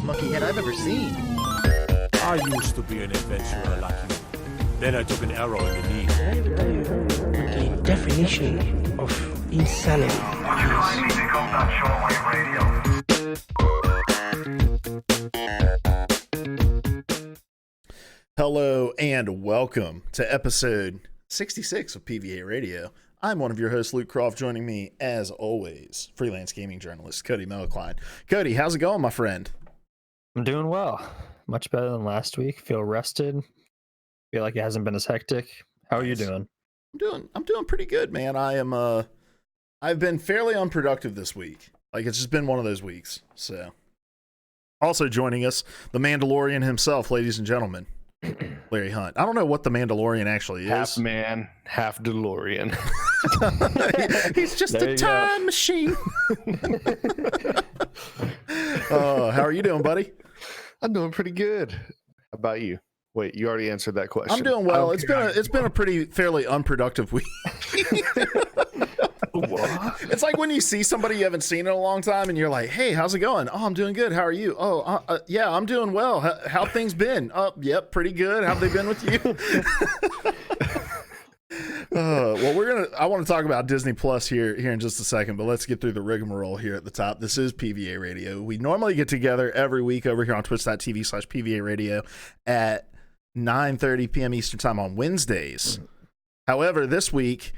monkey head I've ever seen. I used to be an adventurer like you. Then I took an arrow in the knee. Can I even tell you the definition of insanity? Hello and welcome to episode 66 of PvA Radio. I'm one of your hosts, Luke Croft. Joining me, as always, freelance gaming journalist Cody Melkline. Cody, how's it going, my friend? I'm doing well. Much better than last week. Feel rested. Feel like it hasn't been as hectic. How are you doing? I'm doing pretty good, man. I've been fairly unproductive this week. Like, it's just been one of those weeks. So, also joining us, the Mandalorian himself, ladies and gentlemen, Larry Hunt. I don't know what the Mandalorian actually is. Half man, half DeLorean. He's just a time machine. How are you doing, buddy? I'm doing pretty good. How about you? Wait, you already answered that question. I'm doing well. It's been a pretty fairly unproductive week. What? It's like when you see somebody you haven't seen in a long time and you're like, hey, how's it going? Oh, I'm doing good. How are you? Oh, yeah, I'm doing well. How things been? Yep, pretty good. How have they been with you? Well, I want to talk about Disney Plus here in just a second, but let's get through the rigmarole here at the top. This is PvA Radio. We normally get together every week over here on twitch.tv/PvA Radio at 9:30 p.m. Eastern time on Wednesdays. However, this week,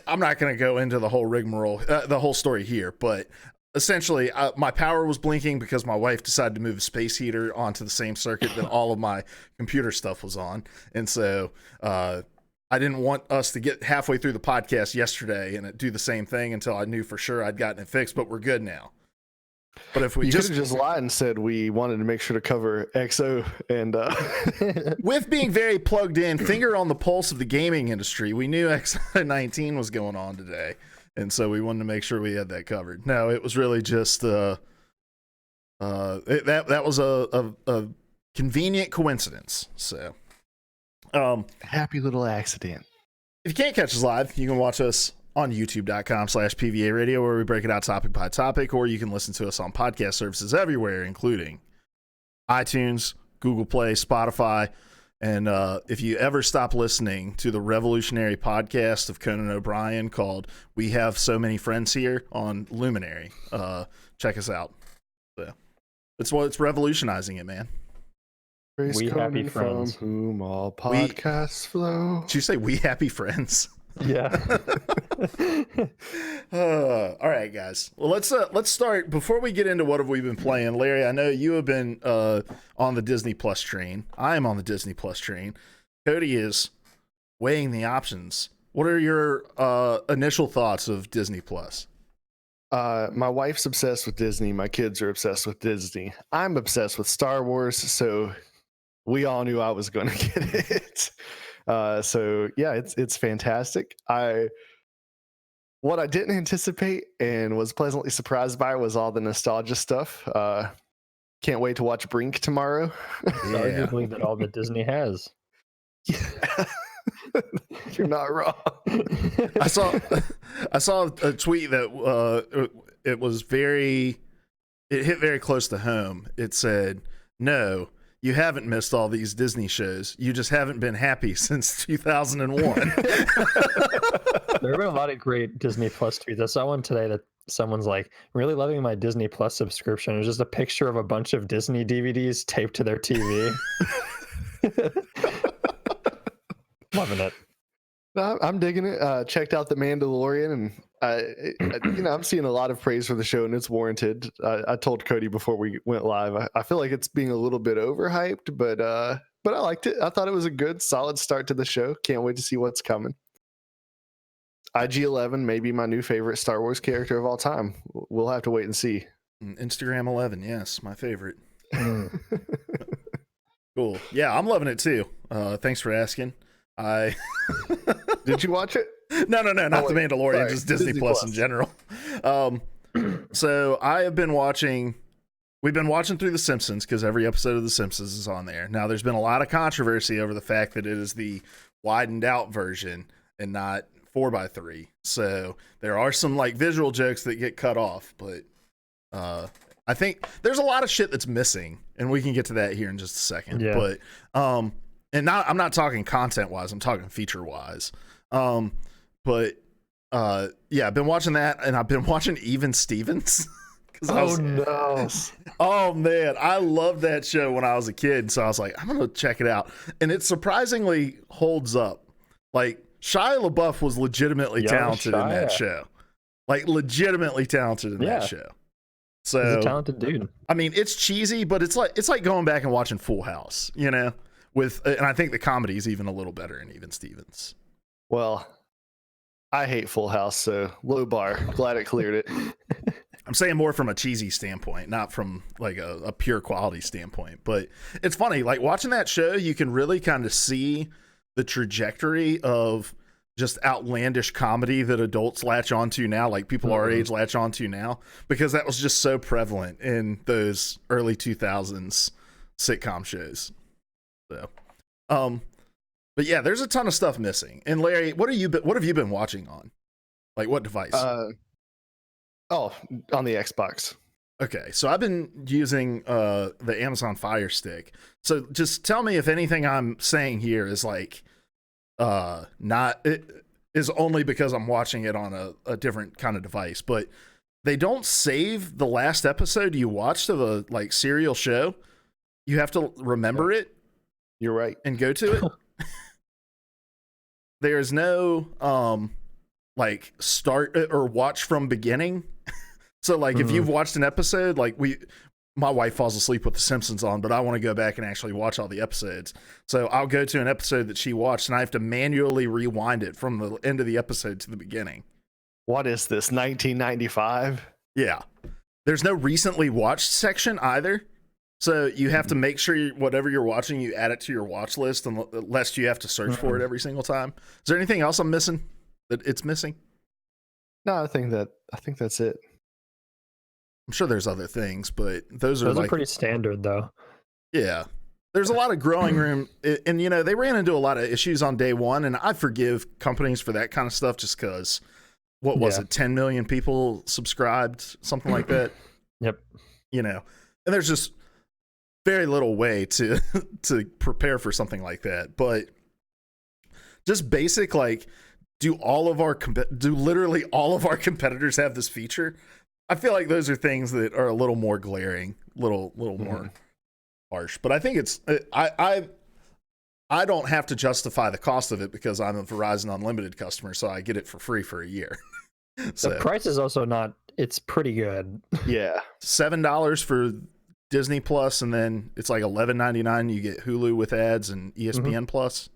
I'm not going to go into the whole rigmarole, the whole story here, but essentially my power was blinking because my wife decided to move a space heater onto the same circuit that all of my computer stuff was on. And so I didn't want us to get halfway through the podcast yesterday and do the same thing until I knew for sure I'd gotten it fixed, but we're good now. But if we could have just lied and said we wanted to make sure to cover XO and with being very plugged in, finger on the pulse of the gaming industry, we knew X019 was going on today, and so we wanted to make sure we had that covered. No, it was really just that was a convenient coincidence. So, happy little accident. If you can't catch us live, you can watch us on youtube.com/PvA Radio, where we break it out topic by topic, or you can listen to us on podcast services everywhere, including iTunes, Google Play, Spotify, and if you ever stop listening to the revolutionary podcast of Conan O'Brien called We Have So Many Friends Here on Luminary, check us out. So it's revolutionizing it, man. We happy friends. From whom all podcasts flow. Did you say we happy friends? Yeah. All right, guys. Well, let's start. Before we get into what have we been playing, Larry, I know you have been on the Disney Plus train. I am on the Disney Plus train. Cody is weighing the options. What are your initial thoughts of Disney Plus? My wife's obsessed with Disney. My kids are obsessed with Disney. I'm obsessed with Star Wars, so we all knew I was going to get it. So yeah, it's fantastic. What I didn't anticipate and was pleasantly surprised by was all the nostalgia stuff. Can't wait to watch Brink tomorrow. Arguably that all that Disney has. Yeah. You're not wrong. I saw a tweet that it hit very close to home. It said, "No, you haven't missed all these Disney shows. You just haven't been happy since 2001. There have been a lot of great Disney Plus tweets. I saw one today that someone's like, really loving my Disney Plus subscription. It was just a picture of a bunch of Disney DVDs taped to their TV. Loving it. No, I'm digging it. Checked out The Mandalorian, and I'm seeing a lot of praise for the show, and it's warranted. I told Cody before we went live, I feel like it's being a little bit overhyped, but I liked it. I thought it was a good, solid start to the show. Can't wait to see what's coming. IG-11 may be my new favorite Star Wars character of all time. We'll have to wait and see. Instagram 11, yes, my favorite. Cool. Yeah, I'm loving it too. Thanks for asking. Did you watch it? No, not The Mandalorian, sorry, just Disney Plus in general. So we've been watching through The Simpsons because every episode of The Simpsons is on there. Now, there's been a lot of controversy over the fact that it is the widened out version and not 4x3. So there are some like visual jokes that get cut off, but I think there's a lot of shit that's missing, and we can get to that here in just a second. Yeah. But and now I'm not talking content wise, I'm talking feature wise. But yeah, I've been watching that, and I've been watching Even Stevens. No. Oh man, I loved that show when I was a kid, so I was like, I'm gonna check it out, and it surprisingly holds up. Like Shia LaBeouf was legitimately talented in that show, like legitimately talented in that show. So he's a talented dude. I mean, it's cheesy, but it's like going back and watching Full House, you know. And I think the comedy is even a little better in Even Stevens. Well, I hate Full House, so low bar. Glad it cleared it. I'm saying more from a cheesy standpoint, not from like a pure quality standpoint. But it's funny, like watching that show, you can really kind of see the trajectory of just outlandish comedy that adults latch onto now, like people our age latch onto now, because that was just so prevalent in those early 2000s sitcom shows. So, but yeah, there's a ton of stuff missing. And Larry, what have you been watching on? Like what device? On the Xbox. Okay, so I've been using the Amazon Fire Stick. So just tell me if anything I'm saying here is like it is only because I'm watching it on a different kind of device, but they don't save the last episode you watched of a like serial show. You have to remember it. You're right. And go to it. There's no like start or watch from beginning. So like if you've watched an episode, like my wife falls asleep with The Simpsons on, but I want to go back and actually watch all the episodes. So I'll go to an episode that she watched, and I have to manually rewind it from the end of the episode to the beginning. What is this, 1995? Yeah. There's no recently watched section either. So you have to make sure whatever you're watching, you add it to your watch list, lest you have to search for it every single time. Is there anything else I'm missing that it's missing? No, I think that's it. I'm sure there's other things, but those are pretty standard though. Yeah. There's a lot of growing room, and you know, they ran into a lot of issues on day one, and I forgive companies for that kind of stuff just because, what was it, 10 million people subscribed, something like that? Yep. You know, and there's just very little way to prepare for something like that. But just basic, like, do literally all of our competitors have this feature? I feel like those are things that are a little more glaring, little more harsh. But I think I don't have to justify the cost of it because I'm a Verizon Unlimited customer, so I get it for free for a year. So, the price is also not. It's pretty good. Yeah, $7 for Disney Plus, and then it's like $11.99. You get Hulu with ads and ESPN Plus.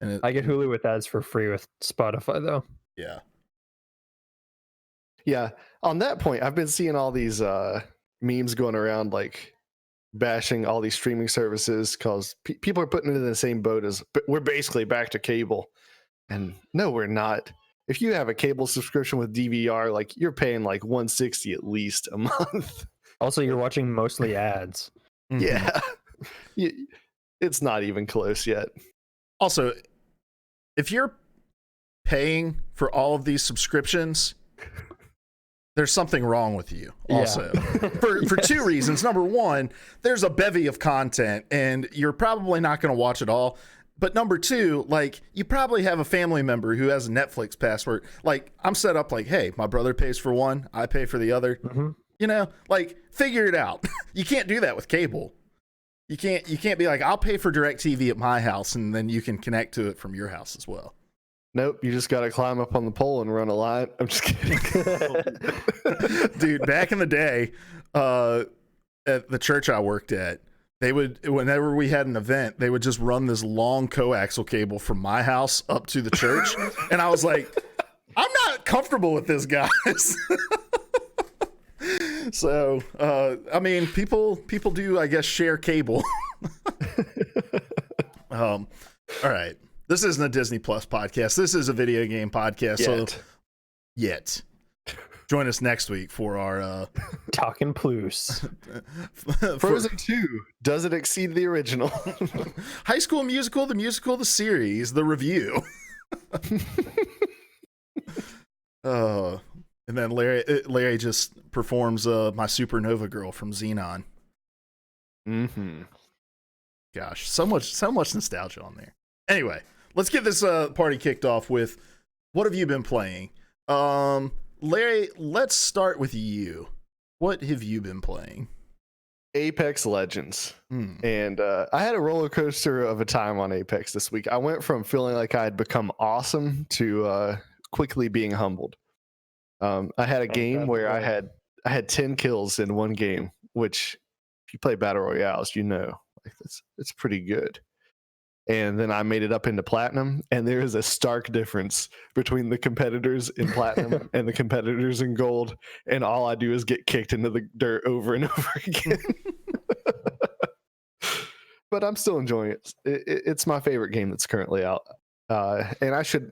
And I get Hulu with ads for free with Spotify though. Yeah. Yeah. On that point, I've been seeing all these memes going around, like bashing all these streaming services because people are putting it in the same boat as we're basically back to cable. And no, we're not. If you have a cable subscription with DVR, like you're paying like $160 at least a month. Also, you're watching mostly ads. Yeah. It's not even close yet. Also, if you're paying for all of these subscriptions, there's something wrong with you also. For two reasons. Number one, there's a bevy of content and you're probably not going to watch it all. But number two, like you probably have a family member who has a Netflix password. Like I'm set up like, hey, my brother pays for one, I pay for the other. You know, like figure it out. You can't do that with cable. You can't be like, I'll pay for DirecTV at my house and then you can connect to it from your house as well. Nope, you just got to climb up on the pole and run a line. I'm just kidding. Dude, back in the day, at the church I worked at, they would, whenever we had an event, they would just run this long coaxial cable from my house up to the church. And I was like, I'm not comfortable with this, guys. So, I mean, people do, I guess, share cable. All right. This isn't a Disney Plus podcast. This is a video game podcast. Yet. Join us next week for our Talking Plus. Frozen 2. Does it exceed the original? High School Musical, the series, the review. And then Larry just performs my Supernova Girl from Xenon. Mm-hmm. Gosh, so much nostalgia on there. Anyway, let's get this party kicked off with what have you been playing? Larry, let's start with you. What have you been playing? Apex Legends. And I had a roller coaster of a time on Apex this week. I went from feeling like I had become awesome to quickly being humbled. I had a game where I had 10 kills in one game, which if you play battle royales, you know, like it's pretty good. And then I made it up into platinum, and there is a stark difference between the competitors in platinum and the competitors in gold. And all I do is get kicked into the dirt over and over again. But I'm still enjoying it. It's my favorite game that's currently out. And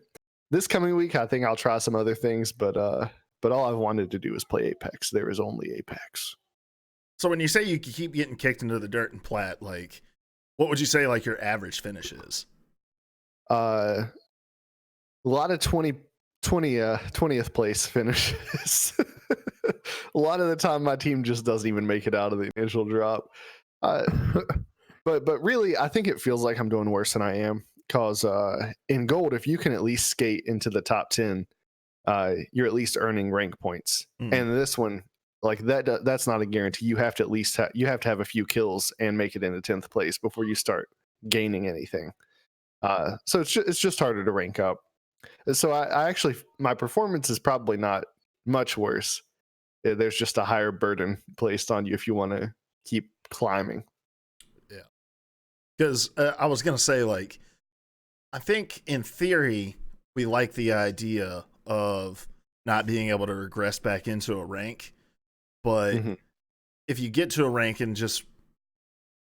this coming week, I think I'll try some other things, but all I've wanted to do is play Apex. There is only Apex. So when you say you keep getting kicked into the dirt and plat, like, what would you say like your average finish is? A lot of 20th place finishes. A lot of the time my team just doesn't even make it out of the initial drop. But really, I think it feels like I'm doing worse than I am, because in gold, if you can at least skate into the top 10, you're at least earning rank points. And this one, like that's not a guarantee. You have to at least have a few kills and make it into 10th place before you start gaining anything. So it's just harder to rank up. So I actually, my performance is probably not much worse. There's just a higher burden placed on you if you want to keep climbing. Yeah. Because I was going to say, like, I think in theory, we like the idea of not being able to regress back into a rank. But if you get to a rank and just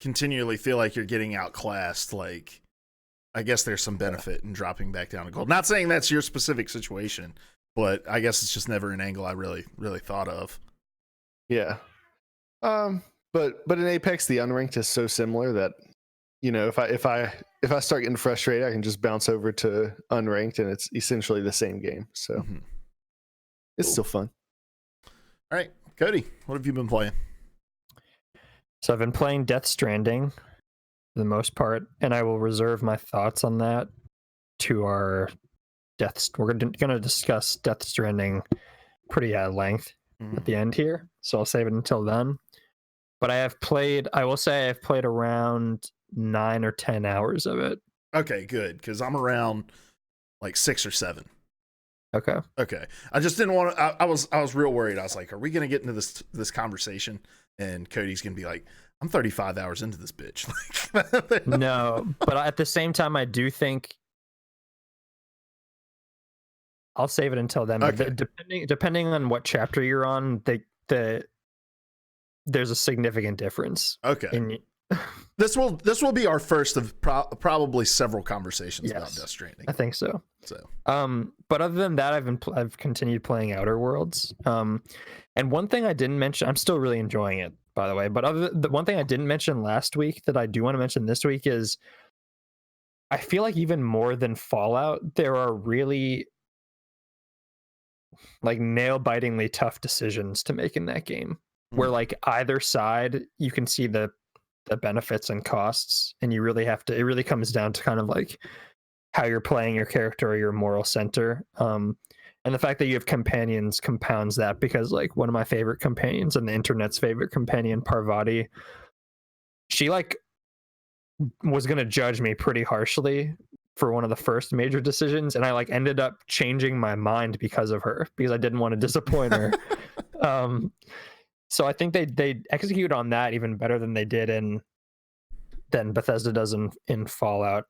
continually feel like you're getting outclassed, like, I guess there's some benefit in dropping back down to gold. Not saying that's your specific situation, but I guess it's just never an angle I really thought of. Yeah. But in Apex, the unranked is so similar that, you know, if I start getting frustrated, I can just bounce over to unranked, and it's essentially the same game. So it's still fun. All right, Cody, what have you been playing? So I've been playing Death Stranding for the most part, and I will reserve my thoughts on that to our we're going to discuss Death Stranding pretty at length at the end here, so I'll save it until then. But I will say I've played around 9 or 10 hours of it. Okay, good, because I'm around like 6 or 7. Okay. I just didn't want to. I was real worried. I was like, are we going to get into this conversation? And Cody's going to be like, I'm 35 hours into this bitch. No, but at the same time, I do think I'll save it until then. Okay. But depending on what chapter you're on, there's a significant difference. Okay. This will be our first of probably several conversations about Death Stranding. I think so. So, but other than that, I've continued playing Outer Worlds. And one thing I didn't mention, I'm still really enjoying it, by the way. But the one thing I didn't mention last week that I do want to mention this week is, I feel like even more than Fallout, there are really like nail-bitingly tough decisions to make in that game. Where like either side, you can see the benefits and costs, and you really have to. It really comes down to kind of like how you're playing your character or your moral center. And the fact that you have companions compounds that, because like one of my favorite companions and the internet's favorite companion, Parvati, she like was gonna judge me pretty harshly for one of the first major decisions, and I like ended up changing my mind because of her, because I didn't want to disappoint her. So I think they execute on that even better than they did than Bethesda does in Fallout.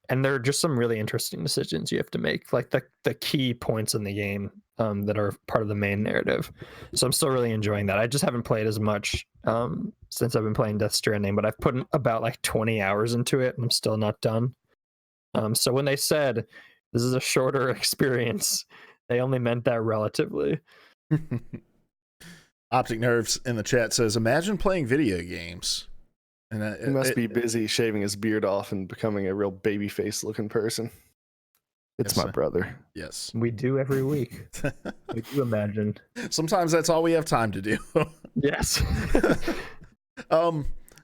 And there are just some really interesting decisions you have to make, like the key points in the game that are part of the main narrative. So I'm still really enjoying that. I just haven't played as much since I've been playing Death Stranding, but I've put about like 20 hours into it, and I'm still not done. So when they said this is a shorter experience, they only meant that relatively. Optic Nerves in the chat says, imagine playing video games. And he must be busy shaving his beard off and becoming a real baby face looking person. It's Yes, my sir. brother. Yes. We do every week. We do imagine. Sometimes that's all we have time to do. Yes.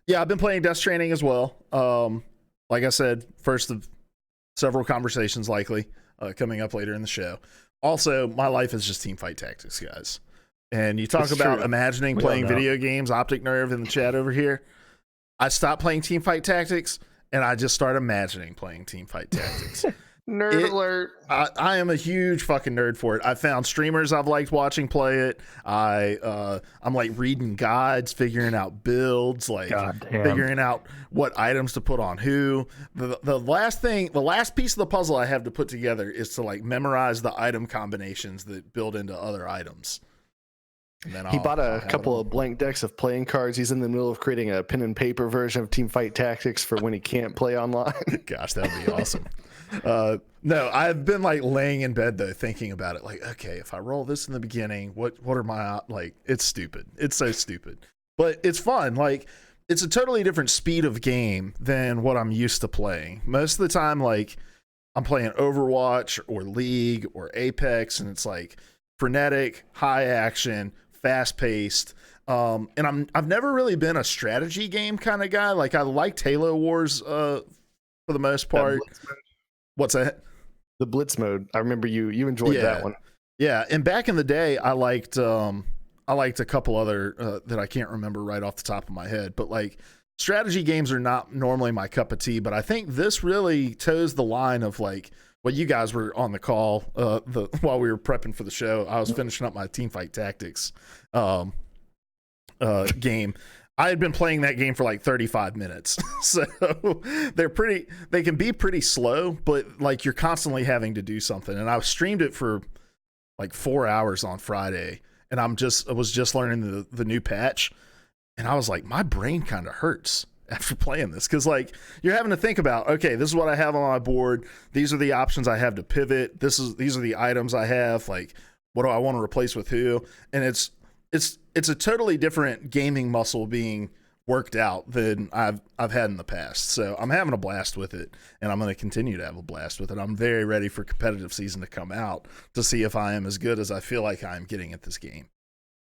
Yeah, I've been playing Death Stranding as well. Like I said, first of several conversations likely coming up later in the show. Also, my life is just teamfight tactics, guys. And you talk It's about true. imagining We all playing know. video games, Optic Nerve in the chat over here. I stopped playing teamfight tactics, and I just started imagining playing teamfight tactics. Nerd It- alert. I am a huge fucking nerd for it. I found streamers I've liked watching play it. I'm like reading guides, figuring out builds, like God damn. figuring out what items to put on who. The last piece of the puzzle I have to put together is to like memorize the item combinations that build into other items. And then He I'll bought have a it couple all. of blank decks of playing cards. He's in the middle of creating a pen and paper version of Teamfight Tactics for when he can't play online. Gosh, that would be awesome. No, I've been like laying in bed though, thinking about it. Like, okay, if I roll this in the beginning, what are my like? It's stupid. It's so stupid, but it's fun. Like, it's a totally different speed of game than what I'm used to playing. Most of the time, like I'm playing Overwatch or League or Apex, and it's like frenetic, high action, fast paced. And I've never really been a strategy game kind of guy. Like I liked Halo Wars for the most part. What's that? The Blitz mode. I remember you enjoyed that one. Yeah, and back in the day, I liked a couple other that I can't remember right off the top of my head. But like strategy games are not normally my cup of tea. But I think this really toes the line of like what you guys were on the call while we were prepping for the show. I was finishing up my Teamfight Tactics game. I had been playing that game for like 35 minutes. So they can be pretty slow, but like you're constantly having to do something. And I streamed it for like 4 hours on Friday, and I was just learning the new patch, and I was like, my brain kind of hurts after playing this, because like you're having to think about, okay, this is what I have on my board, these are the options I have to pivot, these are the items I have, like what do I want to replace with who, and it's a totally different gaming muscle being worked out than I've had in the past. So I'm having a blast with it, and I'm going to continue to have a blast with it. I'm very ready for competitive season to come out to see if I am as good as I feel like I am getting at this game.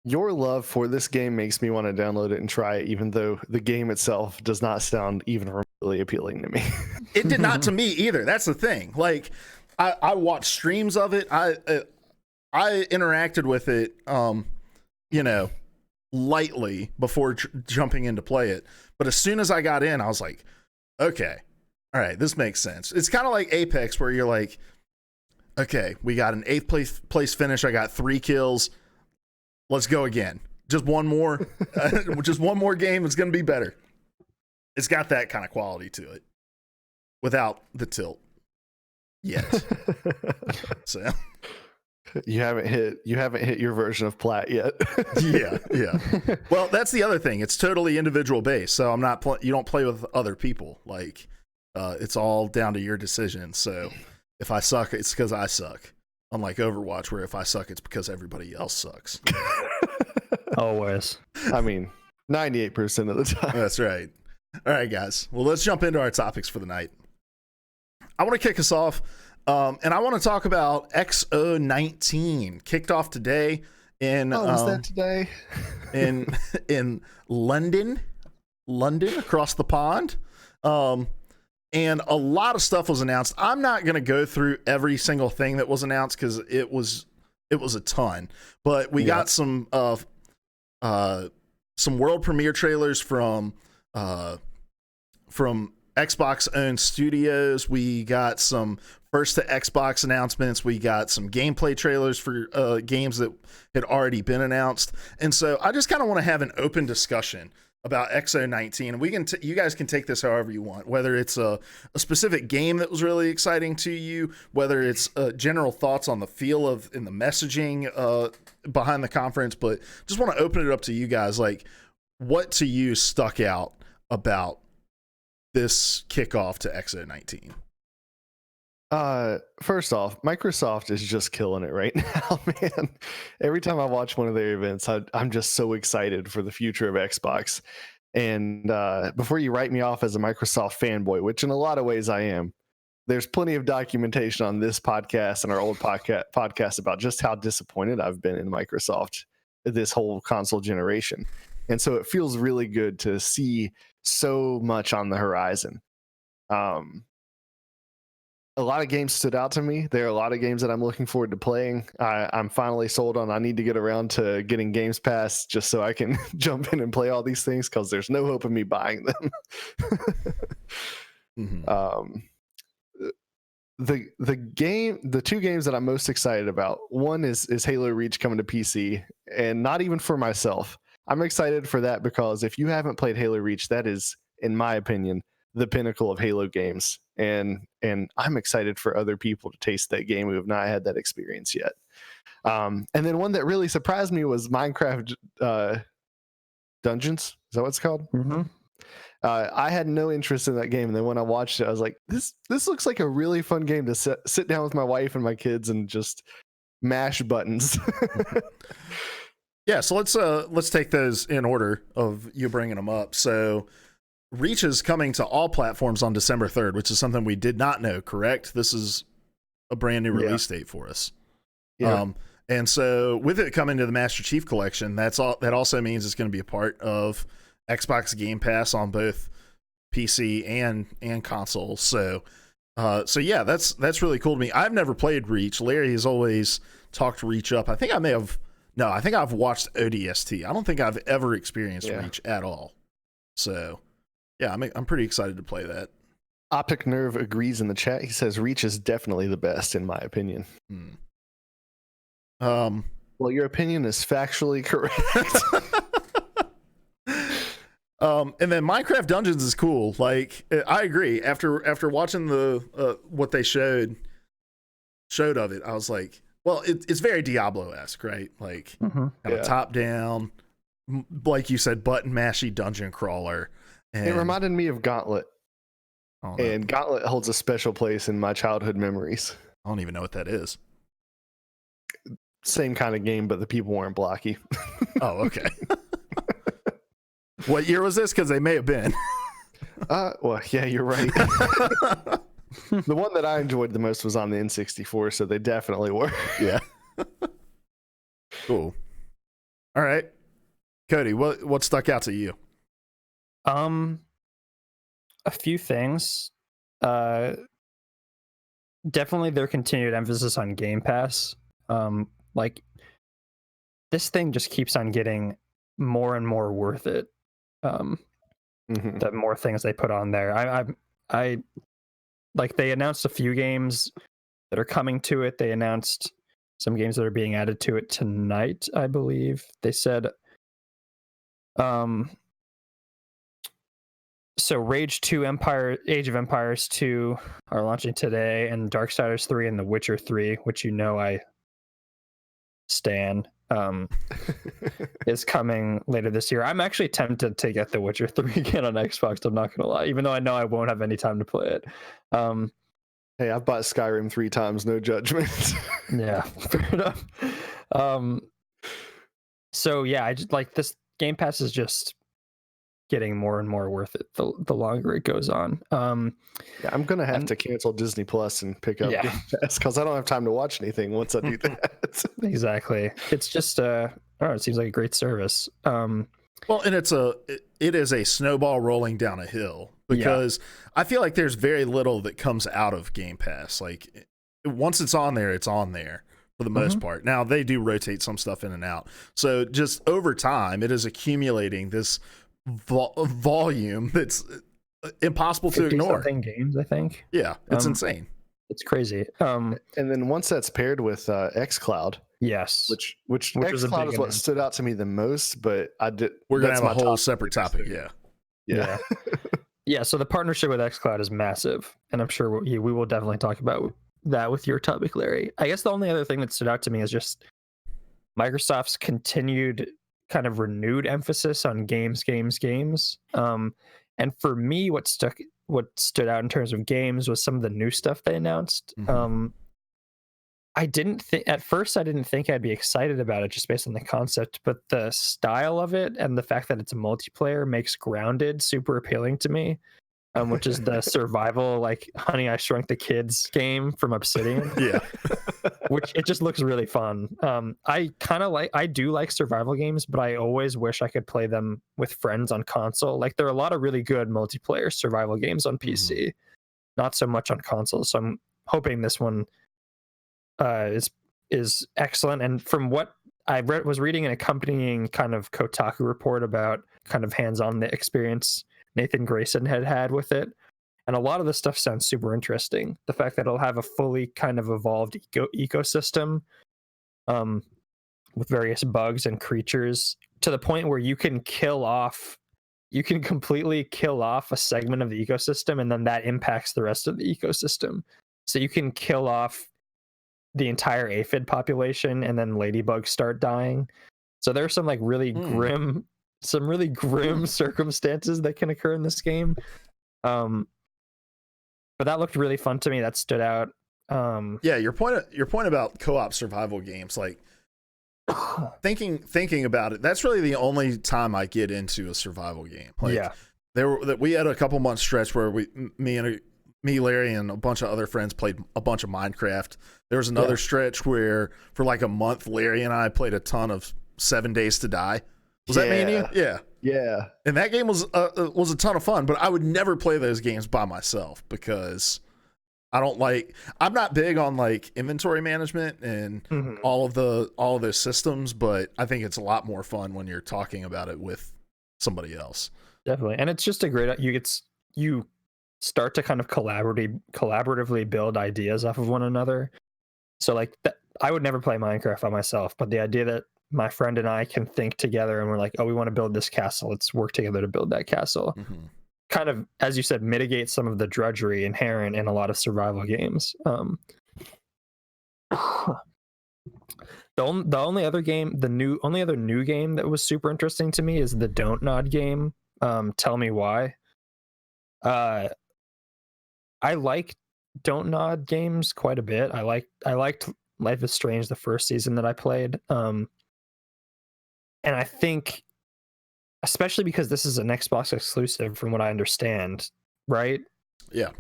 Your love for this game makes me want to download it and try it, even though the game itself does not sound even remotely appealing to me. It did not to me either. That's the thing. Like I watched streams of it. I interacted with it, lightly before jumping in to play it. But as soon as I got in, I was like, okay, all right, this makes sense. It's kind of like Apex, where you're like, okay, we got an 8th place finish. I got 3 kills. Let's go again. Just one more, just one more game. It's going to be better. It's got that kind of quality to it without the tilt yet. So You haven't hit your version of plat yet. yeah. Well, that's the other thing. It's totally individual based. So I'm not you don't play with other people. Like it's all down to your decision. So if I suck, it's because I suck. Unlike Overwatch, where if I suck, it's because everybody else sucks. Always. I mean, 98% of the time. That's right. All right, guys. Well, let's jump into our topics for the night. I want to kick us off. And I want to talk about XO19. Kicked off today in Was that today? in London across the pond. And a lot of stuff was announced. I'm not going to go through every single thing that was announced because it was a ton. But we got some world premiere trailers from Xbox owned studios. We got some first to Xbox announcements. We got some gameplay trailers for games that had already been announced. And so I just kind of want to have an open discussion about XO19. And we can you guys can take this however you want, whether it's a specific game that was really exciting to you, whether it's general thoughts on the feel of and the messaging behind the conference. But just want to open it up to you guys, like what to you stuck out about this kickoff to XO19. First off, Microsoft is just killing it right now, man. Every time I watch one of their events, I'm just so excited for the future of Xbox. And before you write me off as a Microsoft fanboy, which in a lot of ways I am, there's plenty of documentation on this podcast and our old podcast about just how disappointed I've been in Microsoft this whole console generation. And so it feels really good to see so much on the horizon. A lot of games stood out to me. There are a lot of games that I'm looking forward to playing. I'm finally sold on I need to get around to getting Games Pass just so I can jump in and play all these things, because there's no hope of me buying them. The two games that I'm most excited about, one is Halo Reach coming to PC, and not even for myself. I'm excited for that because if you haven't played Halo Reach, that is, in my opinion, the pinnacle of Halo games, and I'm excited for other people to taste that game who have not had that experience yet. And then one that really surprised me was Minecraft Dungeons. Is that what it's called? Mm-hmm. I had no interest in that game, and then when I watched it, I was like, this looks like a really fun game to sit down with my wife and my kids and just mash buttons. Yeah, so let's take those in order of you bringing them up. So Reach is coming to all platforms on December 3rd, which is something we did not know, correct? This is a brand new release date for us. Yeah. And so with it coming to the Master Chief Collection, that also means it's going to be a part of Xbox Game Pass on both PC and console. So yeah, that's really cool to me. I've never played Reach. Larry has always talked Reach up. I think I've watched ODST. I don't think I've ever experienced Reach at all. So yeah, I'm pretty excited to play that. Optic Nerve agrees in the chat. He says Reach is definitely the best, in my opinion. Well, your opinion is factually correct. And then Minecraft Dungeons is cool. Like, I agree. After watching the what they showed of it, I was like, well, it's very Diablo-esque, right? Like, kind of top down, like you said, button mashy dungeon crawler. And it reminded me of Gauntlet. And Gauntlet holds a special place in my childhood memories. I don't even know what that is. Same kind of game, but the people weren't blocky. Oh, okay. What year was this? Because they may have been. Well, yeah, you're right. The one that I enjoyed the most was on the N64, so they definitely were. Yeah. Cool. All right, Cody, what stuck out to you? A few things. Definitely their continued emphasis on Game Pass. Like, this thing just keeps on getting more and more worth it. The more things they put on there. I like, they announced a few games that are coming to it. They announced some games that are being added to it tonight, I believe. They said so Rage 2 Age of Empires 2 are launching today, and Darksiders 3 and The Witcher 3, which you know I stan, is coming later this year. I'm actually tempted to get The Witcher 3 again on Xbox, I'm not gonna lie, even though I know I won't have any time to play it. Hey, I've bought Skyrim 3 times, no judgment. Yeah, fair enough. So yeah, I just like this. Game Pass is just getting more and more worth it the longer it goes on. Yeah, I'm gonna have to cancel Disney Plus and pick up Game Pass because I don't have time to watch anything once I do that. Exactly. It's just it seems like a great service. Well, and it is a snowball rolling down a hill, because I feel like there's very little that comes out of Game Pass. Like, once it's on there for the most part. Now, they do rotate some stuff in and out. So just over time, it is accumulating this volume that's impossible to ignore. Games, I think. Yeah, it's insane. It's crazy. And then once that's paired with xCloud, yes, which xCloud is what stood out to me the most. But we're gonna have a whole separate topic. Yeah. Yeah. So the partnership with xCloud is massive, and I'm sure we will definitely talk about that with your topic, Larry. I guess the only other thing that stood out to me is just Microsoft's continued kind of renewed emphasis on games. And for me, what stood out in terms of games was some of the new stuff they announced. I didn't think I'd be excited about it just based on the concept, but the style of it and the fact that it's a multiplayer makes Grounded super appealing to me. which is the survival like Honey I Shrunk the Kids game from Obsidian. Yeah. Which it just looks really fun. I do like survival games, but I always wish I could play them with friends on console. Like there are a lot of really good multiplayer survival games on PC, not so much on console. So I'm hoping this one is excellent. And from what I was reading an accompanying kind of Kotaku report about kind of hands-on the experience Nathan Grayson had with it. And a lot of this stuff sounds super interesting. The fact that it'll have a fully kind of evolved ecosystem with various bugs and creatures to the point where you can completely kill off a segment of the ecosystem, and then that impacts the rest of the ecosystem. So you can kill off the entire aphid population, and then ladybugs start dying. So there's some like really grim circumstances that can occur in this game. But that looked really fun to me. That stood out. Yeah, your point about co-op survival games, like thinking about it, that's really the only time I get into a survival game. Like, we had a couple months stretch where me, Larry, and a bunch of other friends played a bunch of Minecraft. There was another stretch where for like a month, Larry and I played a ton of 7 Days to Die. Was that me and you? Yeah. Yeah. And that game was a ton of fun, but I would never play those games by myself because I'm not big on like inventory management and all of those systems, but I think it's a lot more fun when you're talking about it with somebody else. Definitely. And it's just a great, you start to kind of collaboratively build ideas off of one another. So like I would never play Minecraft by myself, but the idea that my friend and I can think together and we're like, oh, we want to build this castle. Let's work together to build that castle. Kind of, as you said, mitigate some of the drudgery inherent in a lot of survival games. The only other new game that was super interesting to me is the Don't Nod game. Tell Me Why. I like Don't Nod games quite a bit. I liked Life is Strange the first season that I played. And I think, especially because this is an Xbox exclusive, from what I understand, right? Yeah,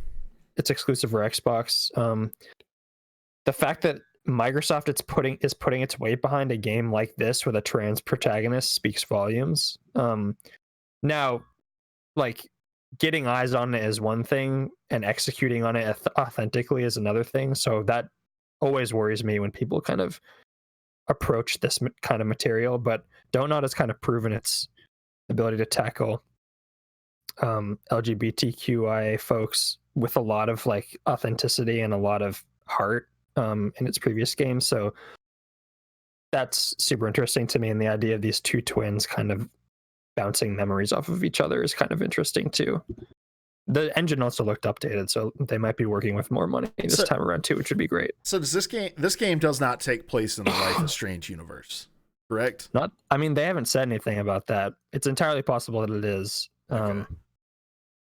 it's exclusive for Xbox. The fact that Microsoft is putting its weight behind a game like this with a trans protagonist speaks volumes. Now, like, getting eyes on it is one thing, and executing on it authentically is another thing. So that always worries me when people kind of approach this kind of material. But Don't Nod has kind of proven its ability to tackle LGBTQIA folks with a lot of like authenticity and a lot of heart in its previous games. So that's super interesting to me, and the idea of these two twins kind of bouncing memories off of each other is kind of interesting too. The engine also looked updated, so they might be working with more money this time around too, which would be great. So does this game does not take place in the Life is Strange universe, correct? I mean, they haven't said anything about that. It's entirely possible that it is. Okay.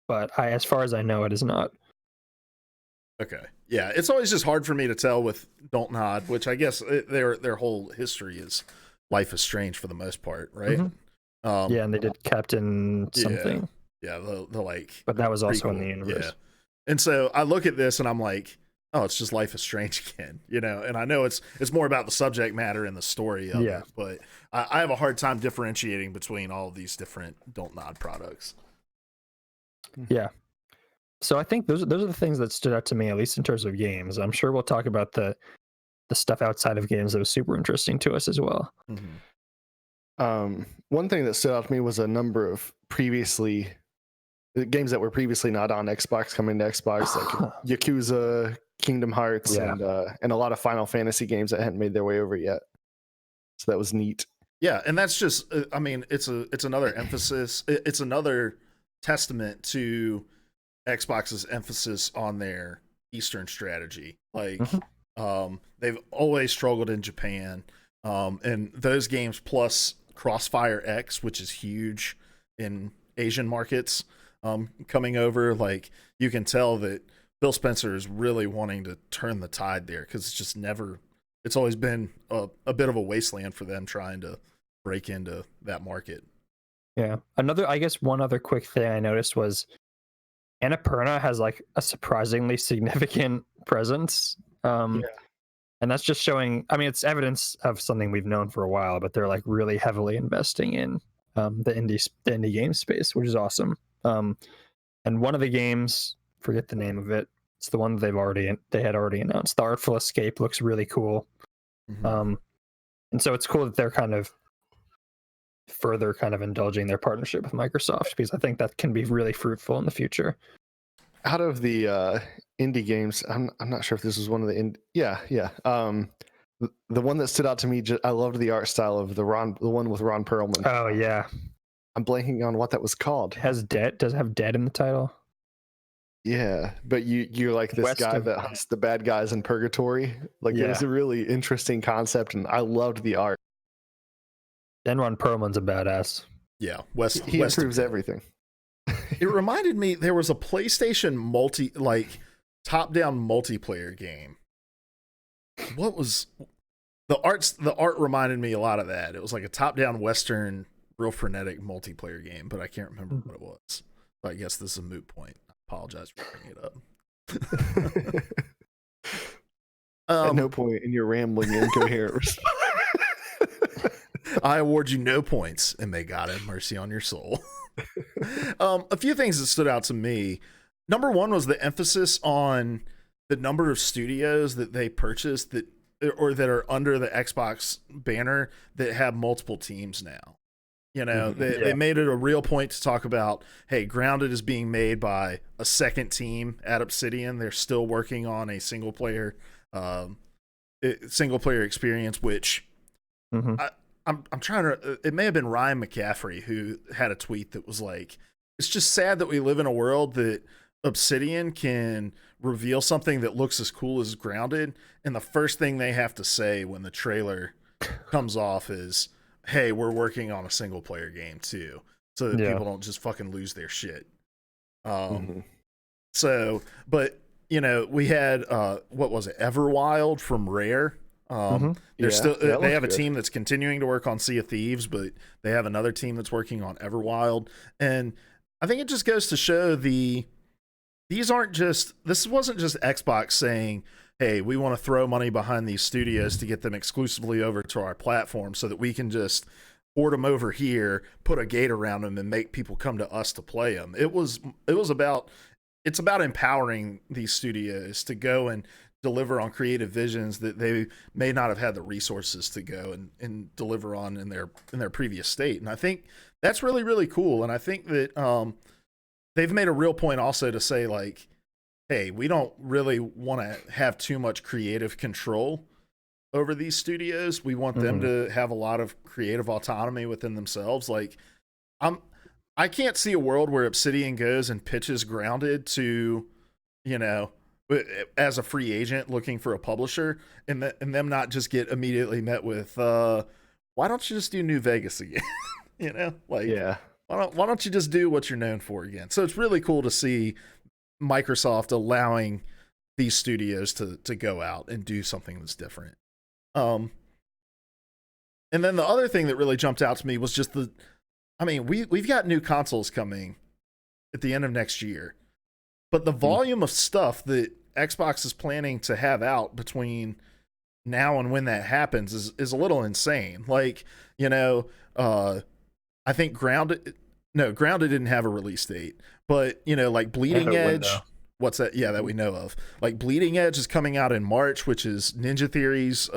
But as far as I know, it is not. Okay. Yeah, it's always just hard for me to tell with Don't Nod, which I guess their whole history is Life is Strange for the most part, right? Yeah, and they did Captain something. Yeah, the like. But that was also prequel. in the universe. Yeah. And so I look at this and I'm like, oh, it's just Life is Strange again, you know. And I know it's more about the subject matter and the story of it, but I have a hard time differentiating between all of these different Don't Nod products. Yeah. So I think those are the things that stood out to me, at least in terms of games. I'm sure we'll talk about the stuff outside of games that was super interesting to us as well. One thing that stood out to me was a number of games that were previously not on Xbox coming to Xbox, like Yakuza, Kingdom Hearts, and a lot of Final Fantasy games that hadn't made their way over yet. So that was neat. Yeah, and that's just, I mean, it's another emphasis. It's another testament to Xbox's emphasis on their Eastern strategy. Like, they've always struggled in Japan, and those games plus Crossfire X, which is huge in Asian markets, coming over, like, you can tell that Phil Spencer is really wanting to turn the tide there, because it's always been a bit of a wasteland for them trying to break into that market. Yeah. One other quick thing I noticed was Annapurna has like a surprisingly significant presence. And that's just showing, I mean, it's evidence of something we've known for a while, but they're like really heavily investing in the indie game space, which is awesome. And one of the games, forget the name of it, it's the one that they had already announced. The Artful Escape looks really cool. And so it's cool that they're kind of further kind of indulging their partnership with Microsoft, because I think that can be really fruitful in the future. Out of the indie games, I'm not sure if this was one of the the one that stood out to me, I loved the art style of the one with Ron Perlman. Oh yeah, I'm blanking on what that was called. Does it have dead in the title? Yeah, but you're like this guy that hunts the bad guys in purgatory. Like it was a really interesting concept, and I loved the art. And Ron Perlman's a badass. Yeah, he improves everything. It reminded me there was a PlayStation top-down multiplayer game. What was the art reminded me a lot of that. It was like a top-down Western, real frenetic multiplayer game, but I can't remember what it was. So I guess this is a moot point. I apologize for bringing it up. At no point in your rambling incoherent response. I award you no points, and may God have mercy on your soul. A few things that stood out to me. Number one was the emphasis on the number of studios that they purchased that are under the Xbox banner that have multiple teams now. You know, they made it a real point to talk about, hey, Grounded is being made by a second team at Obsidian. They're still working on a single player experience, which I'm trying to, it may have been Ryan McCaffrey who had a tweet that was like, it's just sad that we live in a world that Obsidian can reveal something that looks as cool as Grounded, and the first thing they have to say when the trailer comes off is, hey, we're working on a single player game too, so that people don't just fucking lose their shit. So, but you know, we had what was it, Everwild from Rare. They have a team that's continuing to work on Sea of Thieves, but they have another team that's working on Everwild. And I think it just goes to show this wasn't just Xbox saying, hey, we want to throw money behind these studios to get them exclusively over to our platform so that we can just port them over here, put a gate around them, and make people come to us to play them. It's about empowering these studios to go and deliver on creative visions that they may not have had the resources to go and deliver on in their previous state. And I think that's really, really cool. And I think that they've made a real point also to say, like, hey, we don't really want to have too much creative control over these studios. We want them to have a lot of creative autonomy within themselves. Like, I can't see a world where Obsidian goes and pitches Grounded to, you know, as a free agent looking for a publisher, and them not just get immediately met with, why don't you just do New Vegas again? You know, like, why don't you just do what you're known for again? So it's really cool to see Microsoft allowing these studios to go out and do something that's different. And then the other thing that really jumped out to me was just we've got new consoles coming at the end of next year, but the volume of stuff that Xbox is planning to have out between now and when that happens is a little insane. Like, you know, I think Grounded didn't have a release date, but you know, like Bleeding Edge, what's that? Yeah, that we know of. Like Bleeding Edge is coming out in March, which is Ninja Theory's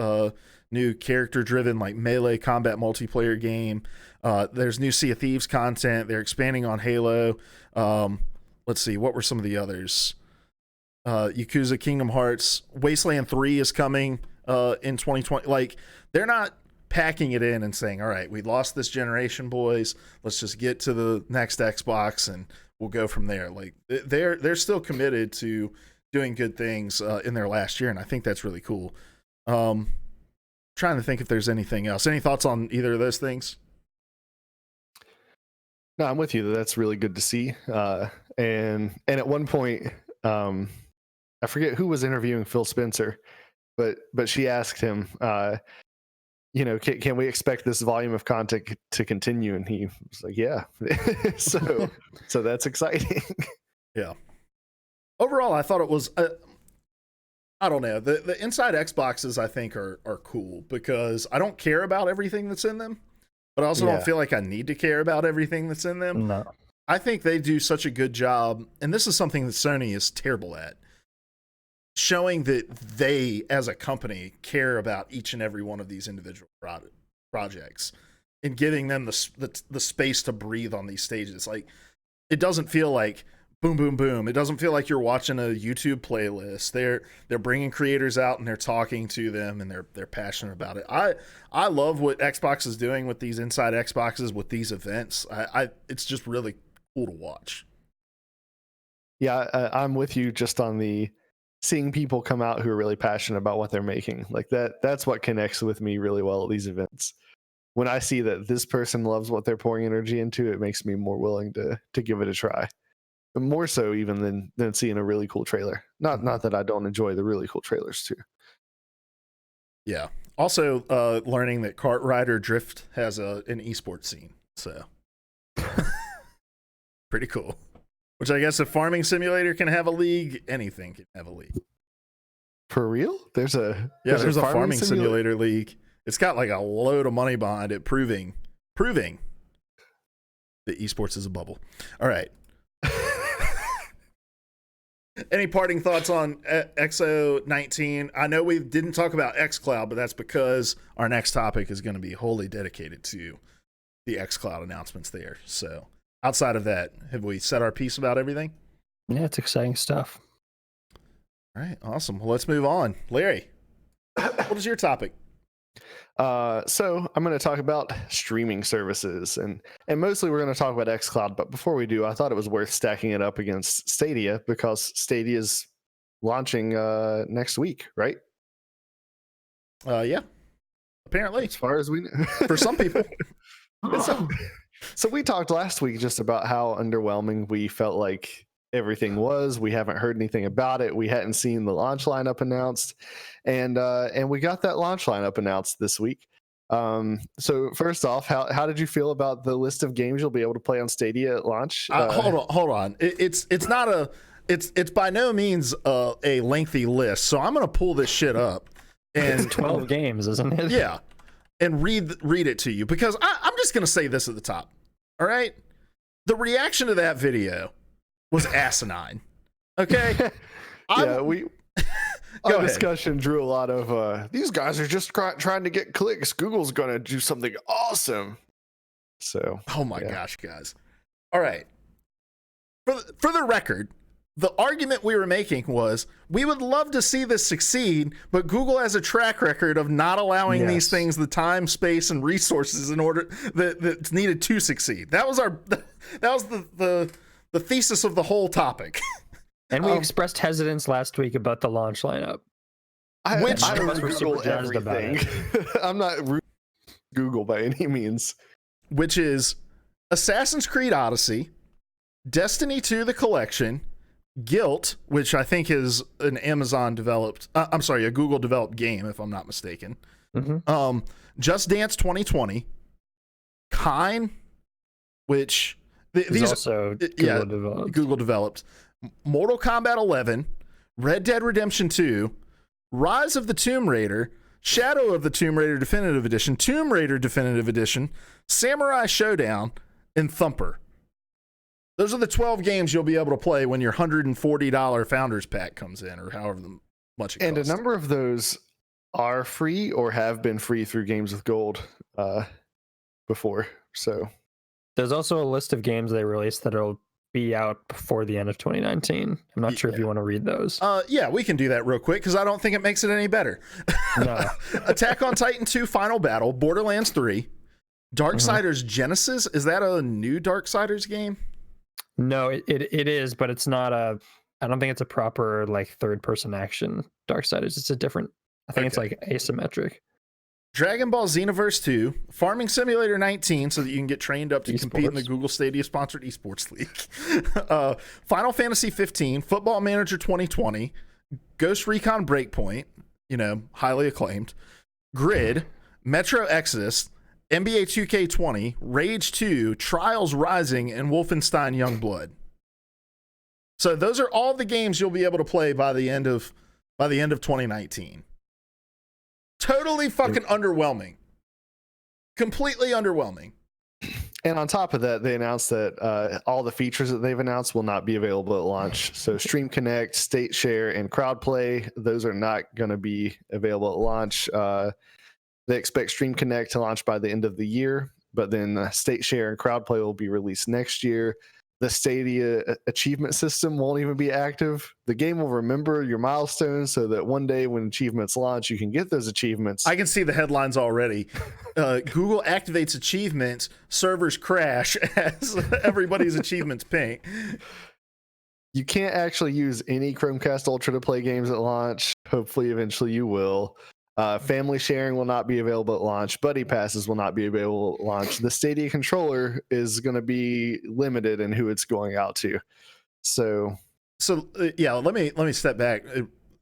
new character-driven like melee combat multiplayer game. There's new Sea of Thieves content. They're expanding on Halo. Let's see, what were some of the others? Yakuza, Kingdom Hearts, Wasteland 3 is coming in 2020. Like, they're not packing it in and saying, all right, we lost this generation, boys. Let's just get to the next Xbox and we'll go from there. Like, they're still committed to doing good things in their last year, and I think that's really cool. Trying to think if there's anything else. Any thoughts on either of those things? No, I'm with you. That's really good to see. And at one point, I forget who was interviewing Phil Spencer, but she asked him, you know, can we expect this volume of content to continue? And he was like, yeah. so that's exciting. Yeah. overall, I thought it was. I don't know. The inside Xboxes I think are cool because I don't care about everything that's in them, but I also don't feel like I need to care about everything that's in them. No. I think they do such a good job, and this is something that Sony is terrible at, showing that they, as a company, care about each and every one of these individual projects and giving them the space to breathe on these stages. Like, it doesn't feel like boom, boom, boom. It doesn't feel like you're watching a YouTube playlist. They're bringing creators out and they're talking to them and they're passionate about it. I love what Xbox is doing with these inside Xboxes with these events. It's just really cool to watch. Yeah, I'm with you just on the seeing people come out who are really passionate about what they're making. Like that's what connects with me really well at these events. When I see that this person loves what they're pouring energy into, it makes me more willing to give it a try. More so even than seeing a really cool trailer. Not that I don't enjoy the really cool trailers too. Yeah. Also, learning that Kart Rider Drift has an esports scene. So pretty cool. Which I guess if Farming Simulator can have a league, anything can have a league. For real? There's a Farming Simulator league. It's got like a load of money behind it, proving that esports is a bubble. All right. Any parting thoughts on XO19? I know we didn't talk about xCloud, but that's because our next topic is going to be wholly dedicated to the xCloud announcements there. So outside of that, have we said our piece about everything? Yeah, it's exciting stuff. All right, awesome. Well, let's move on. Larry, what is your topic? So I'm going to talk about streaming services and mostly we're going to talk about xCloud. But before we do, I thought it was worth stacking it up against Stadia because Stadia is launching next week, right? Yeah, apparently, as far as we know. For some people. So we talked last week just about how underwhelming we felt like everything was. We haven't heard anything about it. We hadn't seen the launch lineup announced, and we got that launch lineup announced this week. So first off, how did you feel about the list of games you'll be able to play on Stadia at launch? Hold on. It's by no means a lengthy list. So I'm gonna pull this shit up. And it's 12 games, isn't it? Yeah, and read it to you because I'm just gonna say this at the top. All right, the reaction to that video was asinine. Okay. Yeah, our discussion drew a lot of these guys are just trying to get clicks. Google's gonna do something awesome. So oh my gosh, guys. All right, for the record, the argument we were making was we would love to see this succeed, but Google has a track record of not allowing these things the time, space, and resources in order that's needed to succeed. That was the thesis of the whole topic. And we expressed hesitance last week about the launch lineup. I don't were super Google jazzed about everything. I'm not Google by any means. Which is Assassin's Creed Odyssey, Destiny 2 The Collection, Guilt, which I think is an Amazon developed, a Google developed game, if I'm not mistaken. Mm-hmm. Just Dance 2020, Kine, which these also Google developed, Mortal Kombat 11, Red Dead Redemption 2, Rise of the Tomb Raider, Shadow of the Tomb Raider Definitive Edition, Tomb Raider Definitive Edition, Samurai Showdown, and Thumper. Those are the 12 games you'll be able to play when your $140 Founders Pack comes in, or however much it costs. And a number of those are free or have been free through Games with Gold before. So there's also a list of games they released that'll be out before the end of 2019. I'm not sure if you want to read those. Yeah, we can do that real quick because I don't think it makes it any better. No. Attack on Titan 2 Final Battle, Borderlands 3, Darksiders Genesis. Is that a new Darksiders game? No, it is, but it's not I don't think it's a proper like third person action Darksiders. It's a different, I think it's like asymmetric. Dragon Ball Xenoverse 2, Farming Simulator 19, so that you can get trained up to compete in the Google Stadia sponsored esports league. Final Fantasy 15, Football Manager 2020, Ghost Recon Breakpoint, highly acclaimed, Grid, Metro Exodus, NBA 2K20, Rage 2, Trials Rising, and Wolfenstein Youngblood. So those are all the games you'll be able to play by the end of 2019. Totally fucking underwhelming. Completely underwhelming. And on top of that, they announced that all the features that they've announced will not be available at launch. So Stream Connect, State Share, and Crowd Play, those are not going to be available at launch. They expect Stream Connect to launch by the end of the year, but then State Share and Crowd Play will be released next year. The Stadia achievement system won't even be active. The game will remember your milestones so that one day when achievements launch, you can get those achievements. I can see the headlines already. Google activates achievements, servers crash as everybody's achievements ping. You can't actually use any Chromecast Ultra to play games at launch. Hopefully, eventually you will. Family sharing will not be available at launch. Buddy passes will not be available at launch. The Stadia controller is going to be limited in who it's going out to. So yeah, let me step back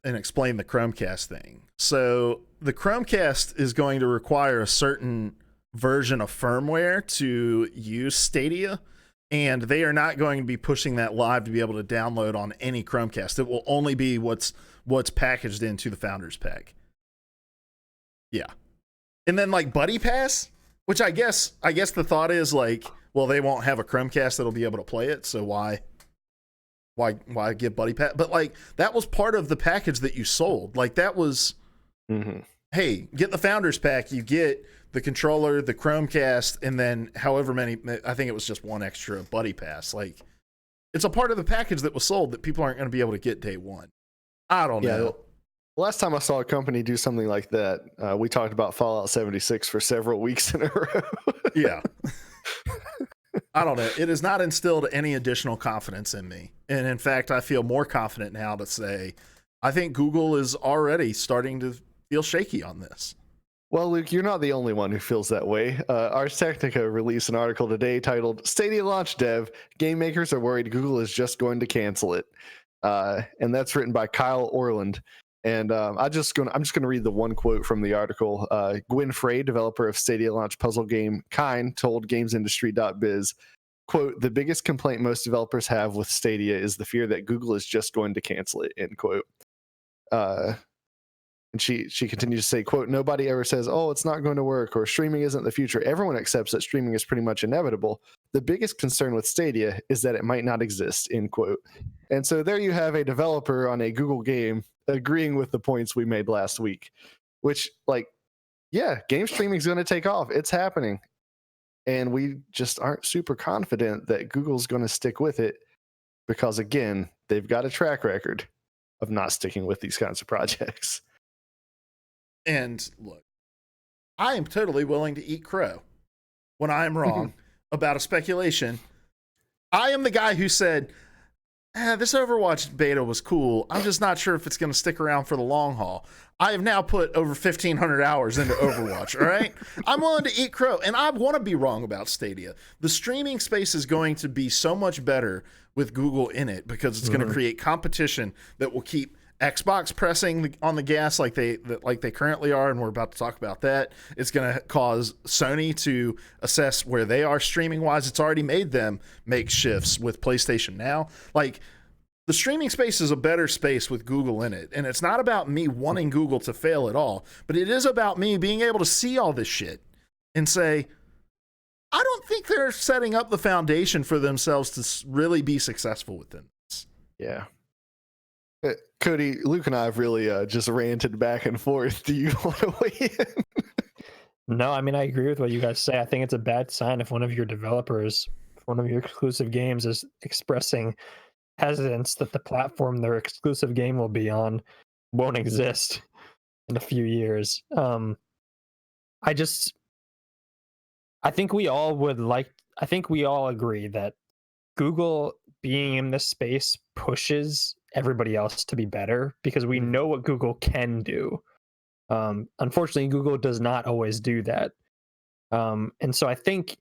and explain the Chromecast thing. So the Chromecast is going to require a certain version of firmware to use Stadia, and they are not going to be pushing that live to be able to download on any Chromecast. It will only be what's packaged into the Founders Pack. Yeah. And then like Buddy Pass, which I guess the thought is like, well, they won't have a Chromecast that'll be able to play it, so why give Buddy Pass? But like that was part of the package that you sold. Like that was, hey, get the Founders Pack, you get the controller, the Chromecast, and then however many, I think it was just one extra Buddy Pass. Like it's a part of the package that was sold that people aren't going to be able to get day one. I don't know. Last time I saw a company do something like that, we talked about Fallout 76 for several weeks in a row. Yeah. I don't know. It has not instilled any additional confidence in me. And in fact, I feel more confident now to say, I think Google is already starting to feel shaky on this. Well, Luke, you're not the only one who feels that way. Ars Technica released an article today titled Stadia Launch Dev, Game Makers Are Worried Google is Just Going to Cancel It. And that's written by Kyle Orland. And I'm just going to read the one quote from the article. Gwen Frey, developer of Stadia launch puzzle game Kine, told GamesIndustry.biz, quote, "The biggest complaint most developers have with Stadia is the fear that Google is just going to cancel it," end quote. And she continues to say, quote, "Nobody ever says, oh, it's not going to work or streaming isn't the future. Everyone accepts that streaming is pretty much inevitable. The biggest concern with Stadia is that it might not exist," end quote. And so there you have a developer on a Google game agreeing with the points we made last week, which, like, yeah, game streaming is going to take off. It's happening. And we just aren't super confident that Google's going to stick with it because, again, they've got a track record of not sticking with these kinds of projects. And look, I am totally willing to eat crow when I am wrong about a speculation. I am the guy who said, this Overwatch beta was cool. I'm just not sure if it's going to stick around for the long haul. I have now put over 1,500 hours into Overwatch, all right? I'm willing to eat crow, and I want to be wrong about Stadia. The streaming space is going to be so much better with Google in it because it's going to create competition that will keep Xbox pressing on the gas like they currently are, and we're about to talk about that. It's going to cause Sony to assess where they are streaming wise. It's already made them make shifts with PlayStation Now. Like, the streaming space is a better space with Google in it, and it's not about me wanting Google to fail at all, but it is about me being able to see all this shit and say, I don't think they're setting up the foundation for themselves to really be successful within this. Yeah. Cody, Luke and I have really just ranted back and forth. Do you want to weigh in? No, I mean, I agree with what you guys say. I think it's a bad sign if one of your developers, one of your exclusive games is expressing hesitance that the platform their exclusive game will be on won't exist in a few years. I think we all agree that Google being in this space pushes everybody else to be better because we know what Google can do. Unfortunately, Google does not always do that. And so I think